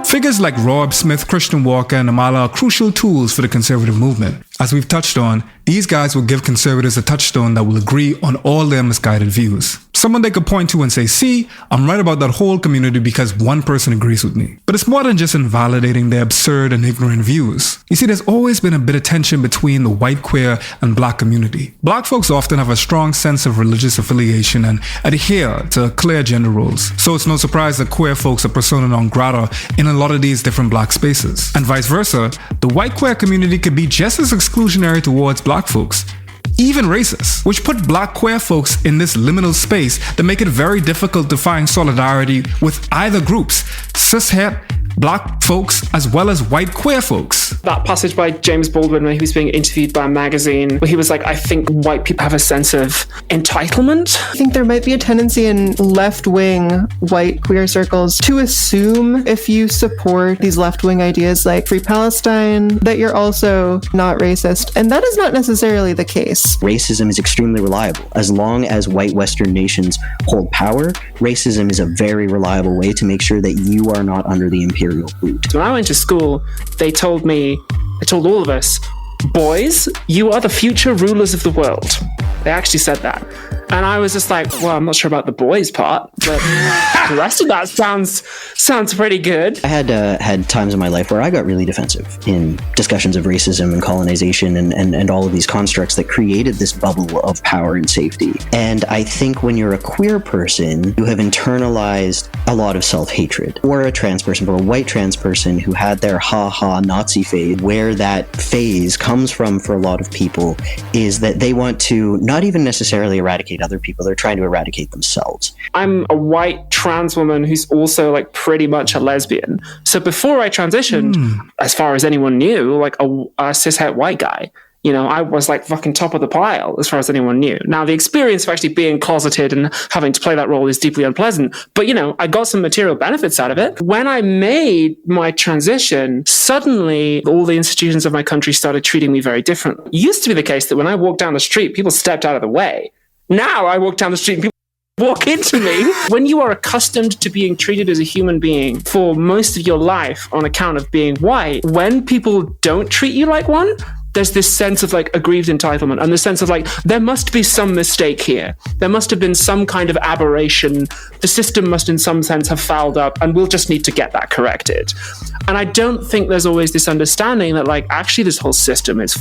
Figures like Rob Smith, Christian Walker, and Amala are crucial tools for the conservative movement. As we've touched on, these guys will give conservatives a touchstone that will agree on all their misguided views. Someone they could point to and say, see, I'm right about that whole community because one person agrees with me. But it's more than just invalidating their absurd and ignorant views. You see, there's always been a bit of tension between the white, queer, and black community. Black folks often have a strong sense of religious affiliation and adhere to clear gender roles. So it's no surprise that queer folks are persona non grata in a lot of these different black spaces. And vice versa, the white queer community could be just as exclusionary towards black folks, even racist, which put black queer folks in this liminal space that make it very difficult to find solidarity with either groups, cishet black folks as well as white queer folks. That passage by James Baldwin when he was being interviewed by a magazine, where he was like, I think white people have a sense of entitlement. I think there might be a tendency in left-wing white queer circles to assume if you support these left-wing ideas like Free Palestine, that you're also not racist. And that is not necessarily the case. Racism is extremely reliable. As long as white Western nations hold power, racism is a very reliable way to make sure that you are not under the imperial boot. When I went to school, they told all of us, boys, you are the future rulers of the world. They actually said that. And I was just like, well, I'm not sure about the boys part, but the rest of that sounds pretty good. I had times in my life where I got really defensive in discussions of racism and colonization and all of these constructs that created this bubble of power and safety. And I think when you're a queer person, you have internalized a lot of self-hatred. Or a trans person, or a white trans person who had their ha-ha Nazi phase. Where that phase comes from for a lot of people is that they want to not even necessarily eradicate other people, they're trying to eradicate themselves. I'm a white trans woman who's also like pretty much a lesbian. So before I transitioned, as far as anyone knew, like a cishet white guy, I was like fucking top of the pile as far as anyone knew. Now, the experience of actually being closeted and having to play that role is deeply unpleasant, but I got some material benefits out of it. When I made my transition, suddenly all the institutions of my country started treating me very differently. It used to be the case that when I walked down the street, people stepped out of the way. Now I walk down the street and people walk into me. When you are accustomed to being treated as a human being for most of your life on account of being white, when people don't treat you like one, there's this sense of like aggrieved entitlement and the sense of like, there must be some mistake here. There must have been some kind of aberration. The system must in some sense have fouled up and we'll just need to get that corrected. And I don't think there's always this understanding that like, actually this whole system is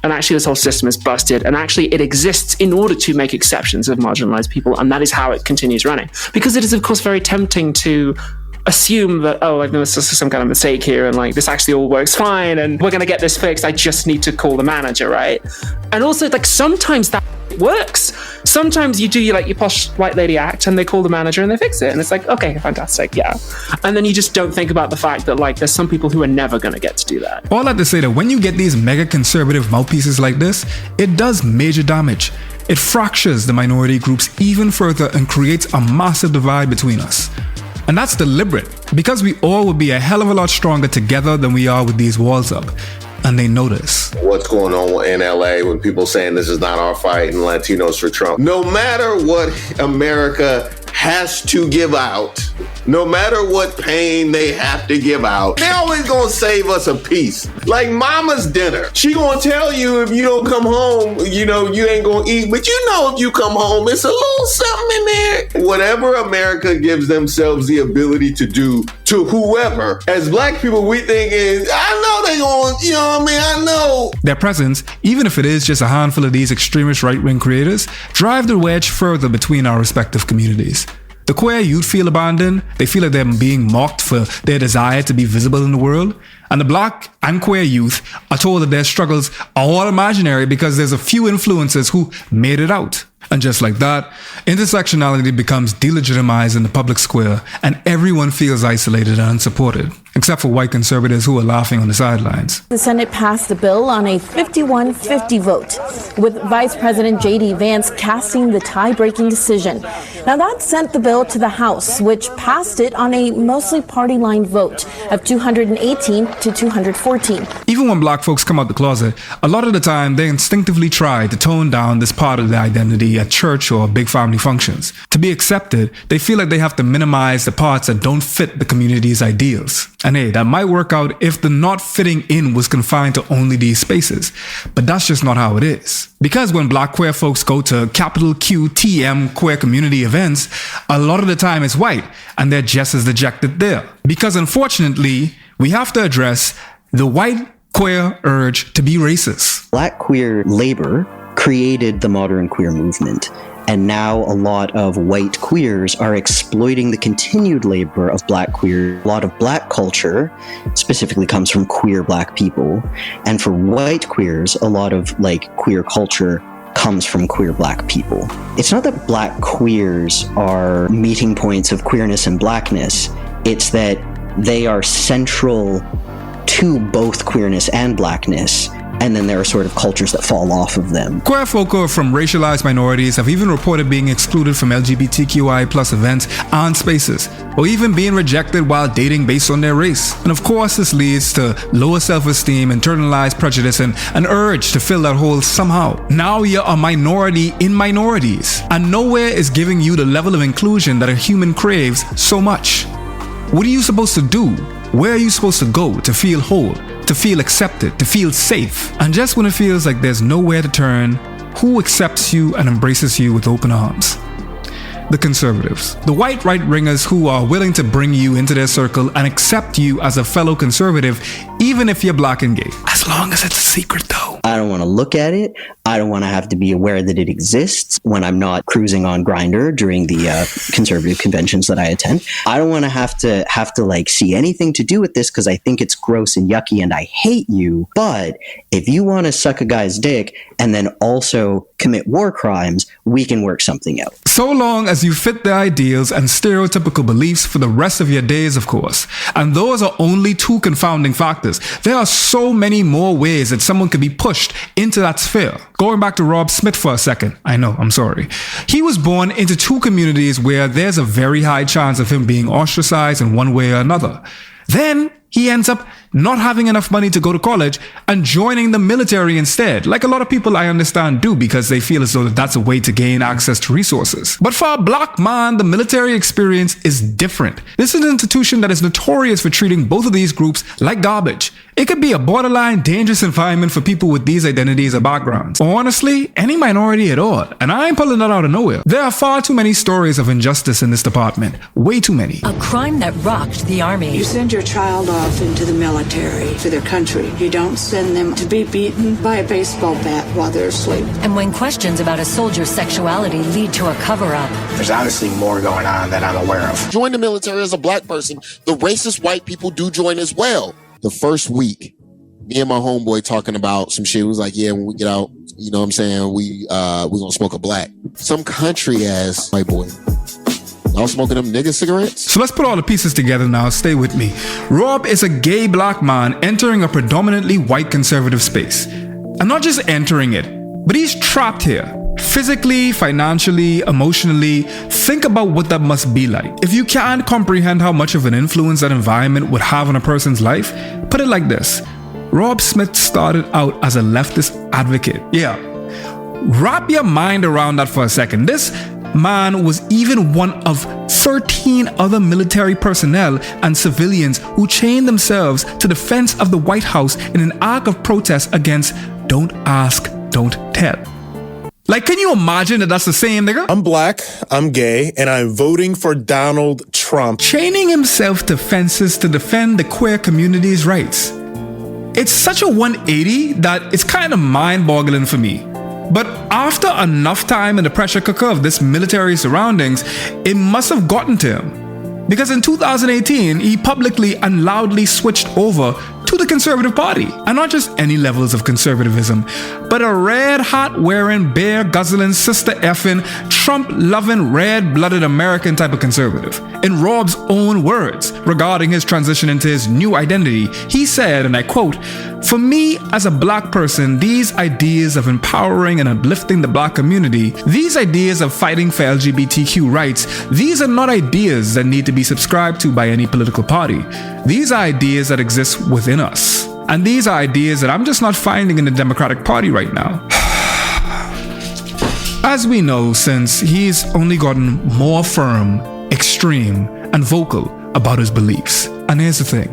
and actually this whole system is busted, and actually it exists in order to make exceptions of marginalized people, and that is how it continues running. Because it is, of course, very tempting to assume that, there's just some kind of mistake here, and like this actually all works fine, and we're going to get this fixed, I just need to call the manager, right? And also, like, sometimes that works. Sometimes you do your posh white lady act and they call the manager and they fix it. And it's like, okay, fantastic, yeah. And then you just don't think about the fact that there's some people who are never going to get to do that. All that to say that when you get these mega conservative mouthpieces like this, it does major damage. It fractures the minority groups even further and creates a massive divide between us. And that's deliberate, because we all would be a hell of a lot stronger together than we are with these walls up. And they notice. What's going on in LA when people saying this is not our fight and Latinos for Trump? No matter what America has to give out, no matter what pain they have to give out, they always gonna save us a piece. Like mama's dinner. She gonna tell you if you don't come home, you ain't gonna eat. But if you come home, it's a little something in there. Whatever America gives themselves the ability to do to whoever, as black people, we think is, I know they gonna, I know. Their presence, even if it is just a handful of these extremist right-wing creators, drive the wedge further between our respective communities. The queer youth feel abandoned, they feel like they're being mocked for their desire to be visible in the world, and the black and queer youth are told that their struggles are all imaginary because there's a few influencers who made it out. And just like that, intersectionality becomes delegitimized in the public square and everyone feels isolated and unsupported, except for white conservatives who are laughing on the sidelines. The Senate passed the bill on a 51-50 vote, with Vice President J.D. Vance casting the tie-breaking decision. Now that sent the bill to the House, which passed it on a mostly party-line vote of 218 to 214. Even when black folks come out the closet, a lot of the time they instinctively try to tone down this part of their identity at church or big family functions. To be accepted, they feel like they have to minimize the parts that don't fit the community's ideals. And hey, that might work out if the not fitting in was confined to only these spaces. But that's just not how it is. Because when black queer folks go to capital QTM queer community events, a lot of the time it's white, and they're just as dejected there. Because unfortunately, we have to address the white queer urge to be racist. Black queer labor created the modern queer movement. And now a lot of white queers are exploiting the continued labor of black queer. A lot of black culture specifically comes from queer black people. And for white queers, a lot of queer culture comes from queer black people. It's not that black queers are meeting points of queerness and blackness. It's that they are central to both queerness and blackness. And then there are sort of cultures that fall off of them. Queer folk from racialized minorities have even reported being excluded from LGBTQI plus events and spaces, or even being rejected while dating based on their race. And of course, this leads to lower self-esteem, internalized prejudice, and an urge to fill that hole somehow. Now you're a minority in minorities, and nowhere is giving you the level of inclusion that a human craves so much. What are you supposed to do? Where are you supposed to go to feel whole, to feel accepted, to feel safe? And just when it feels like there's nowhere to turn, who accepts you and embraces you with open arms? The conservatives. The white right-wingers who are willing to bring you into their circle and accept you as a fellow conservative, even if you're black and gay. As long as it's a secret, though. I don't want to look at it. I don't want to have to be aware that it exists when I'm not cruising on Grindr during the conservative conventions that I attend. I don't want to have to see anything to do with this because I think it's gross and yucky and I hate you. But if you want to suck a guy's dick and then also commit war crimes, we can work something out. So long as you fit the ideals and stereotypical beliefs for the rest of your days, of course. And those are only two confounding factors. There are so many more ways that someone could be pushed into that sphere. Going back to Rob Smith for a second. I know, I'm sorry. He was born into two communities where there's a very high chance of him being ostracized in one way or another. Then he ends up not having enough money to go to college and joining the military instead, like a lot of people I understand do because they feel as though that's a way to gain access to resources. But for a black man, the military experience is different. This is an institution that is notorious for treating both of these groups like garbage. It could be a borderline dangerous environment for people with these identities or backgrounds, or honestly, any minority at all. And I ain't pulling that out of nowhere. There are far too many stories of injustice in this department. Way too many. A crime that rocked the Army. You send your child off into the military for their country. You don't send them to be beaten by a baseball bat while they're asleep. And when questions about a soldier's sexuality lead to a cover-up. There's honestly more going on that I'm aware of. Join the military as a black person. The racist white people do join as well. The first week, me and my homeboy talking about some shit. He was like, yeah, when we get out, it's you know what I'm saying, we gonna smoke a black. Some country ass white boy. Y'all smoking them nigga cigarettes? So let's put all the pieces together now. Stay with me. Rob is a gay black man entering a predominantly white conservative space. And not just entering it, but he's trapped here. Physically, financially, emotionally. Think about what that must be like. If you can't comprehend how much of an influence that environment would have on a person's life, put it like this. Rob Smith started out as a leftist advocate. Yeah. Wrap your mind around that for a second. This man was even one of 13 other military personnel and civilians who chained themselves to the fence of the White House in an act of protest against Don't Ask, Don't Tell. Like, can you imagine that that's the same nigga? I'm black, I'm gay, and I'm voting for Donald Trump. Chaining himself to fences to defend the queer community's rights. It's such a 180 that it's kind of mind-boggling for me. But after enough time in the pressure cooker of this military surroundings, it must have gotten to him. Because in 2018, he publicly and loudly switched over to the Conservative Party. And not just any levels of conservatism, but a red hat wearing, bear guzzling, sister effing, Trump loving, red blooded American type of conservative. In Rob's own words regarding his transition into his new identity, he said, and I quote, "For me as a black person, these ideas of empowering and uplifting the black community, these ideas of fighting for LGBTQ rights, these are not ideas that need to be subscribed to by any political party. These are ideas that exist within us. And these are ideas that I'm just not finding in the Democratic Party right now." As we know, since he's only gotten more firm, extreme, and vocal about his beliefs. And here's the thing.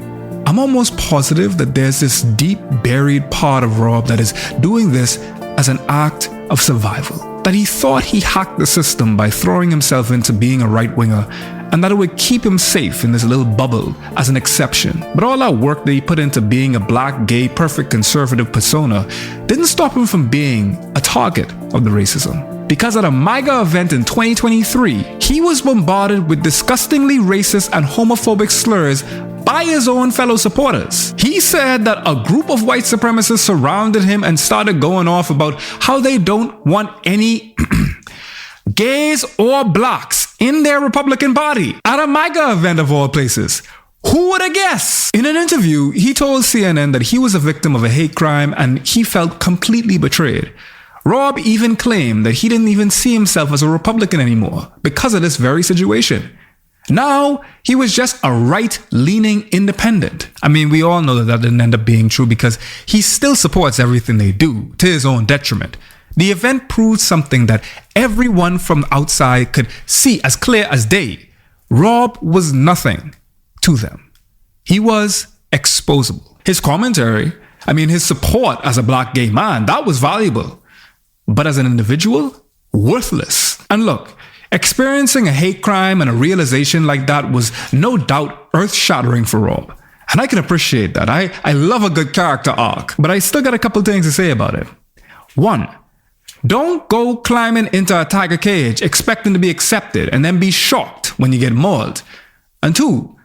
I'm almost positive that there's this deep buried part of Rob that is doing this as an act of survival. That he thought he hacked the system by throwing himself into being a right-winger, and that it would keep him safe in this little bubble as an exception. But all that work that he put into being a black, gay, perfect conservative persona didn't stop him from being a target of the racism. Because at a MAGA event in 2023, he was bombarded with disgustingly racist and homophobic slurs by his own fellow supporters. He said that a group of white supremacists surrounded him and started going off about how they don't want any gays or blacks in their Republican Party at a MAGA event of all places. Who would have guessed? In an interview, he told CNN that he was a victim of a hate crime and he felt completely betrayed. Rob even claimed that he didn't even see himself as a Republican anymore because of this very situation. Now, he was just a right-leaning independent. I mean, we all know that that didn't end up being true because he still supports everything they do to his own detriment. The event proved something that everyone from outside could see as clear as day. Rob was nothing to them. He was exposable. His commentary, his support as a black gay man, that was valuable. But as an individual, worthless. And look, experiencing a hate crime and a realization like that was no doubt earth-shattering for Rob. And I can appreciate that. I love a good character arc, but I still got a couple things to say about it. 1, don't go climbing into a tiger cage expecting to be accepted and then be shocked when you get mauled. And 2,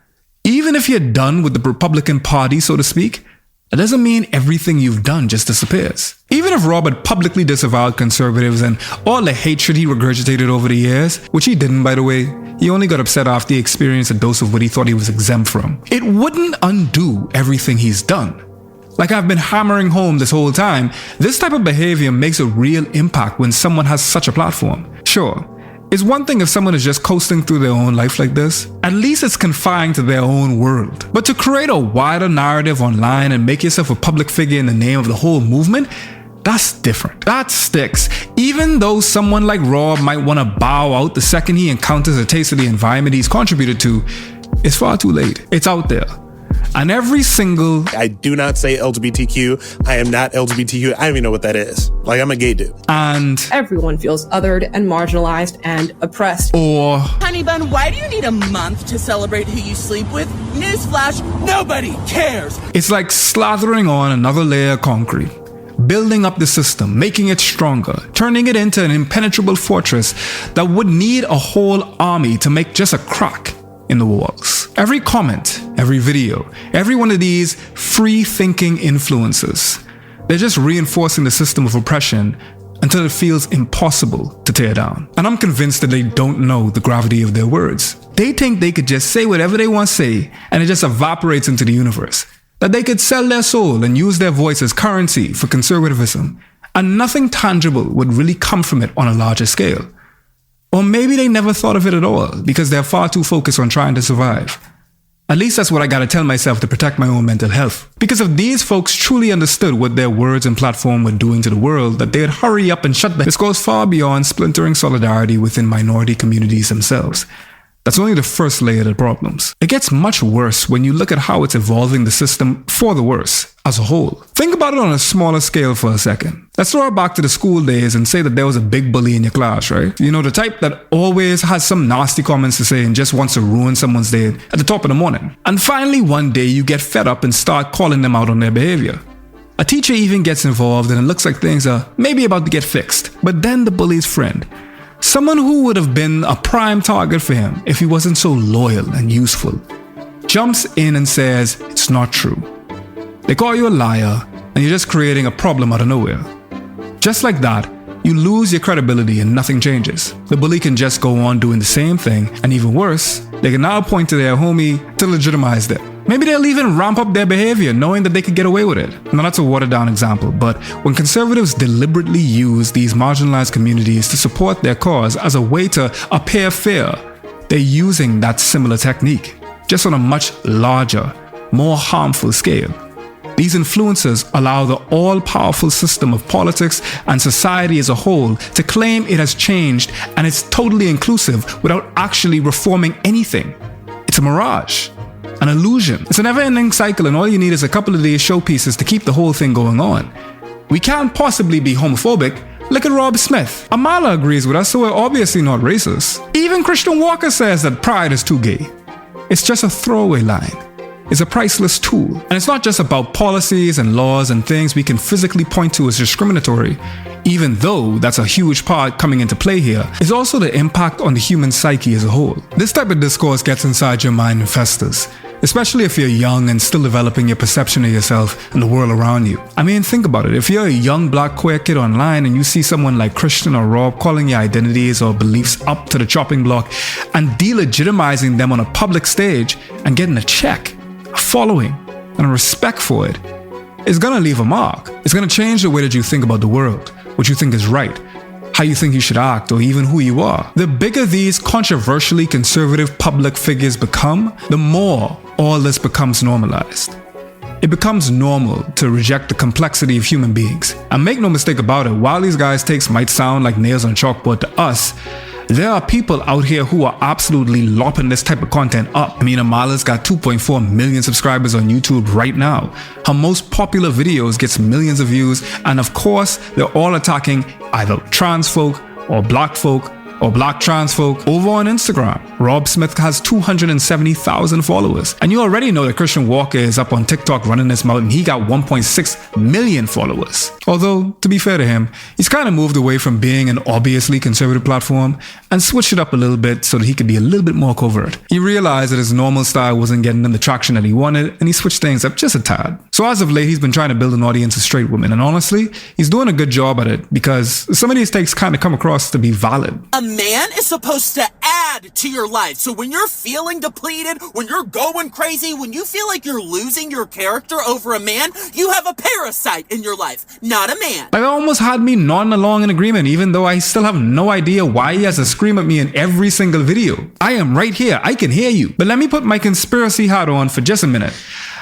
even if you're done with the Republican Party, so to speak, that doesn't mean everything you've done just disappears. Even if Rob had publicly disavowed conservatives and all the hatred he regurgitated over the years, which he didn't, by the way, he only got upset after he experienced a dose of what he thought he was exempt from. It wouldn't undo everything he's done. Like I've been hammering home this whole time, this type of behavior makes a real impact when someone has such a platform. Sure, it's one thing if someone is just coasting through their own life like this. At least it's confined to their own world. But to create a wider narrative online and make yourself a public figure in the name of the whole movement, that's different. That sticks. Even though someone like Rob might want to bow out the second he encounters a taste of the environment he's contributed to, it's far too late. It's out there. And every single... I do not say LGBTQ. I am not LGBTQ. I don't even know what that is. Like, I'm a gay dude. And... everyone feels othered and marginalized and oppressed. Or... honey bun, why do you need a month to celebrate who you sleep with? Newsflash, nobody cares. It's like slathering on another layer of concrete. Building up the system, making it stronger, turning it into an impenetrable fortress that would need a whole army to make just a crack in the walls. Every comment, every video, every one of these free-thinking influencers, They're just reinforcing the system of oppression until it feels impossible to tear down. And I'm convinced that they don't know the gravity of their words. They think they could just say whatever they want to say and it just evaporates into the universe. That they could sell their soul and use their voice as currency for conservatism, and nothing tangible would really come from it on a larger scale. Or maybe they never thought of it at all because they're far too focused on trying to survive. At least that's what I gotta tell myself to protect my own mental health. Because if these folks truly understood what their words and platform were doing to the world, that they'd hurry up and shut them. This goes far beyond splintering solidarity within minority communities themselves. That's only the first layer of the problems. It gets much worse when you look at how it's evolving the system for the worse as a whole. Think about it on a smaller scale for a second. Let's throw it back to the school days and say that there was a big bully in your class, right? You know, the type that always has some nasty comments to say and just wants to ruin someone's day at the top of the morning. And finally, one day you get fed up and start calling them out on their behavior. A teacher even gets involved and it looks like things are maybe about to get fixed. But then the bully's friend, someone who would have been a prime target for him if he wasn't so loyal and useful, jumps in and says it's not true. They call you a liar and you're just creating a problem out of nowhere. Just like that, you lose your credibility and nothing changes. The bully can just go on doing the same thing, and even worse, they can now point to their homie to legitimize it. Maybe they'll even ramp up their behavior knowing that they could get away with it. Now that's a watered down example, but when conservatives deliberately use these marginalized communities to support their cause as a way to appear fair, they're using that similar technique, just on a much larger, more harmful scale. These influencers allow the all-powerful system of politics and society as a whole to claim it has changed and it's totally inclusive without actually reforming anything. It's a mirage, an illusion. It's a never-ending cycle, and all you need is a couple of these showpieces to keep the whole thing going on. We can't possibly be homophobic. Look at Rob Smith. Amala agrees with us, so we're obviously not racist. Even Christian Walker says that pride is too gay. It's just a throwaway line. It's a priceless tool. And it's not just about policies and laws and things we can physically point to as discriminatory, even though that's a huge part coming into play here. It's also the impact on the human psyche as a whole. This type of discourse gets inside your mind and festers, especially if you're young and still developing your perception of yourself and the world around you. I mean, think about it. If you're a young black queer kid online and you see someone like Christian or Rob calling your identities or beliefs up to the chopping block and delegitimizing them on a public stage and getting a check, a following, and a respect for it, it's gonna leave a mark. It's gonna change the way that you think about the world, what you think is right, how you think you should act, or even who you are. The bigger these controversially conservative public figures become, the more all this becomes normalized. It becomes normal to reject the complexity of human beings. And make no mistake about it, while these guys' takes might sound like nails on chalkboard to us, there are people out here who are absolutely lopping this type of content up. I mean, Amala's got 2.4 million subscribers on YouTube right now. Her most popular videos gets millions of views, and of course, they're all attacking either trans folk or black folk or black trans folk. Over on Instagram, Rob Smith has 270,000 followers. And you already know that Christian Walker is up on TikTok running his mouth and he got 1.6 million followers. Although, to be fair to him, he's kind of moved away from being an obviously conservative platform and switched it up a little bit so that he could be a little bit more covert. He realized that his normal style wasn't getting him the traction that he wanted, and he switched things up just a tad. So as of late, he's been trying to build an audience of straight women, and honestly, he's doing a good job at it because some of these takes kind of come across to be valid. A man is supposed to add to your life. So when you're feeling depleted, when you're going crazy, when you feel like you're losing your character over a man, you have a parasite in your life, not a man. Like, it almost had me nodding along in agreement, even though I still have no idea why he has to scream at me in every single video. I am right here. I can hear you. But let me put my conspiracy hat on for just a minute.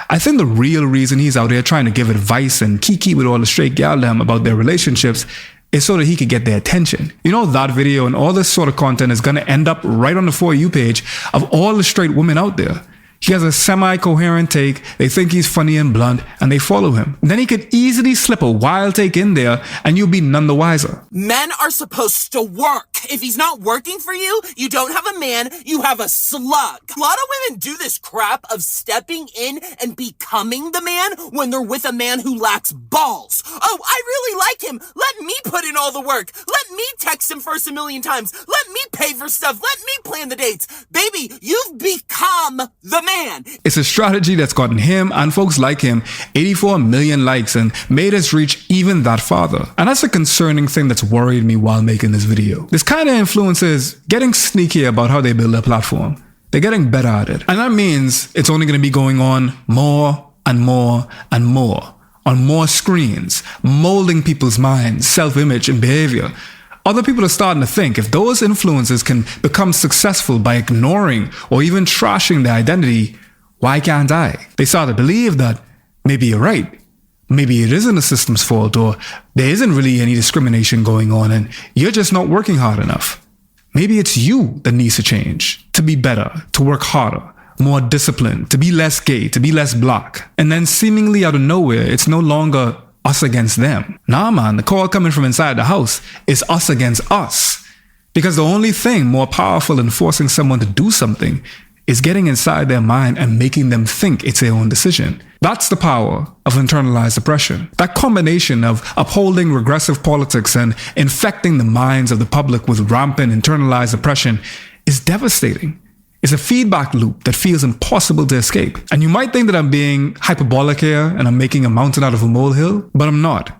I think the real reason he's out here trying to give advice and kiki with all the straight gal-dem about their relationships is so that he could get their attention. You know, that video and all this sort of content is going to end up right on the For You page of all the straight women out there. He has a semi-coherent take, they think he's funny and blunt, and they follow him. Then he could easily slip a wild take in there, and you'll be none the wiser. Men are supposed to work. If he's not working for you, you don't have a man, you have a slug. A lot of women do this crap of stepping in and becoming the man when they're with a man who lacks balls. Oh, I really like him. Let me put in all the work. Let me text him first a million times. Let me pay for stuff. Let me plan the dates. Baby, you've become the man. man. It's a strategy that's gotten him and folks like him 84 million likes and made us reach even that farther. And that's a concerning thing that's worried me while making this video. This kind of influence is getting sneaky about how they build their platform. They're getting better at it. And that means it's only going to be going on more and more and more, on more screens, molding people's minds, self-image, and behavior. Other people are starting to think if those influences can become successful by ignoring or even trashing their identity, why can't I? They start to believe that maybe you're right. Maybe it isn't the system's fault, or there isn't really any discrimination going on and you're just not working hard enough. Maybe it's you that needs to change, to be better, to work harder, more disciplined, to be less gay, to be less black. And then seemingly out of nowhere, it's no longer us against them. Nah, man, the call coming from inside the house is us against us. Because the only thing more powerful than forcing someone to do something is getting inside their mind and making them think it's their own decision. That's the power of internalized oppression. That combination of upholding regressive politics and infecting the minds of the public with rampant internalized oppression is devastating. It's a feedback loop that feels impossible to escape. And you might think that I'm being hyperbolic here and I'm making a mountain out of a molehill, but I'm not.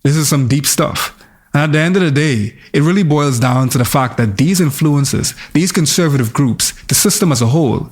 This is some deep stuff. And at the end of the day, it really boils down to the fact that these influences, these conservative groups, the system as a whole,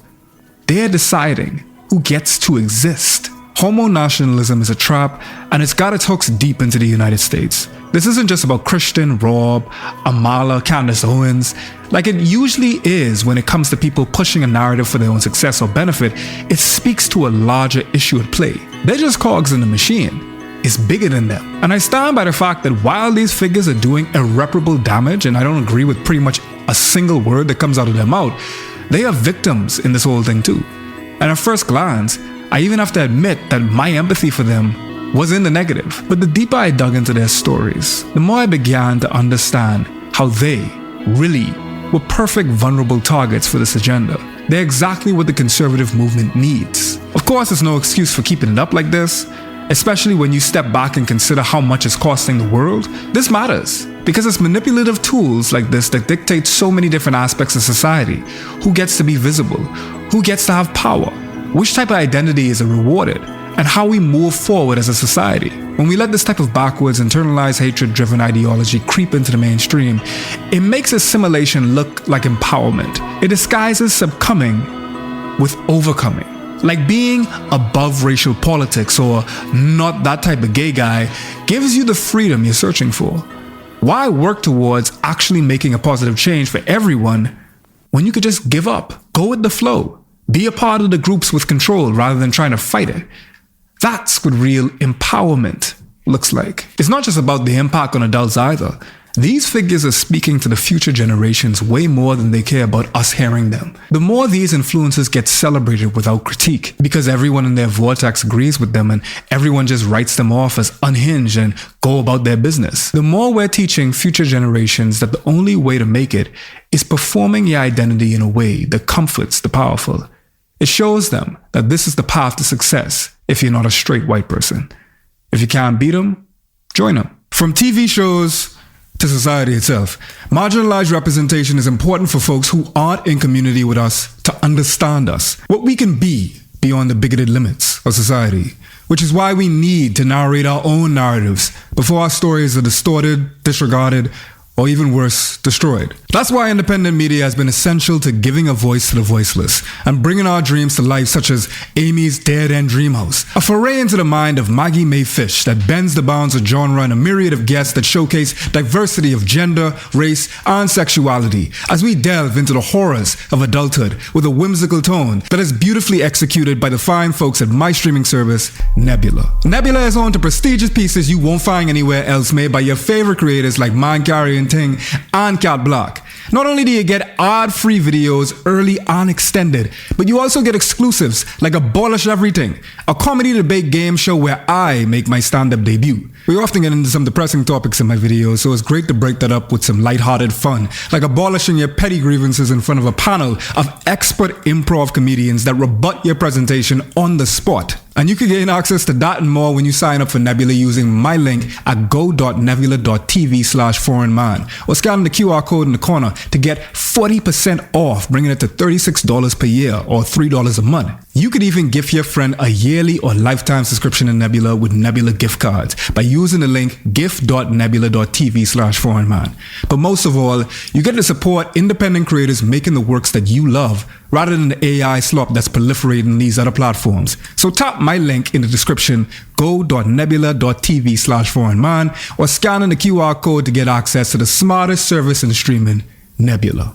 they're deciding who gets to exist. Homonationalism is a trap, and it's got its hooks deep into the United States. This isn't just about Christian, Rob, Amala, Candace Owens. Like it usually is when it comes to people pushing a narrative for their own success or benefit, it speaks to a larger issue at play. They're just cogs in the machine. It's bigger than them. And I stand by the fact that while these figures are doing irreparable damage, and I don't agree with pretty much a single word that comes out of their mouth, they are victims in this whole thing too. And at first glance, I even have to admit that my empathy for them was in the negative. But the deeper I dug into their stories, the more I began to understand how they really were perfect vulnerable targets for this agenda. They're exactly what the conservative movement needs. Of course, there's no excuse for keeping it up like this, especially when you step back and consider how much it's costing the world. This matters because it's manipulative tools like this that dictate so many different aspects of society. Who gets to be visible? Who gets to have power? Which type of identity is rewarded? And how we move forward as a society. When we let this type of backwards, internalized, hatred-driven ideology creep into the mainstream, it makes assimilation look like empowerment. It disguises succumbing with overcoming. Like being above racial politics or not that type of gay guy gives you the freedom you're searching for. Why work towards actually making a positive change for everyone when you could just give up, go with the flow, be a part of the groups with control rather than trying to fight it? That's what real empowerment looks like. It's not just about the impact on adults either. These figures are speaking to the future generations way more than they care about us hearing them. The more these influences get celebrated without critique, because everyone in their vortex agrees with them and everyone just writes them off as unhinged and go about their business, the more we're teaching future generations that the only way to make it is performing your identity in a way that comforts the powerful. It shows them that this is the path to success if you're not a straight white person. If you can't beat them, join them. From TV shows to society itself, marginalized representation is important for folks who aren't in community with us to understand us, what we can be beyond the bigoted limits of society, which is why we need to narrate our own narratives before our stories are distorted, disregarded, or even worse, destroyed. That's why independent media has been essential to giving a voice to the voiceless and bringing our dreams to life, such as Amy's Dead End Dream House, a foray into the mind of Maggie Mae Fish that bends the bounds of genre and a myriad of guests that showcase diversity of gender, race, and sexuality as we delve into the horrors of adulthood with a whimsical tone that is beautifully executed by the fine folks at my streaming service, Nebula. Nebula is home to prestigious pieces you won't find anywhere else, made by your favorite creators like Man Carrion Ting and Cat Block. Not only do you get ad-free videos early and extended, but you also get exclusives like Abolish Everything, a comedy debate game show where I make my stand-up debut. We often get into some depressing topics in my videos, so it's great to break that up with some lighthearted fun, like abolishing your petty grievances in front of a panel of expert improv comedians that rebut your presentation on the spot. And you can gain access to that and more when you sign up for Nebula using my link at go.nebula.tv/foreignman or scan the QR code in the corner to get 40% off, bringing it to $36 per year or $3 a month. You could even gift your friend a yearly or lifetime subscription to Nebula with Nebula gift cards by using the link gift.nebula.tv/foreignman. But most of all, you get to support independent creators making the works that you love rather than the AI slop that's proliferating in these other platforms. So tap my link in the description, go.nebula.tv/foreignman, or scan in the QR code to get access to the smartest service in streaming, Nebula.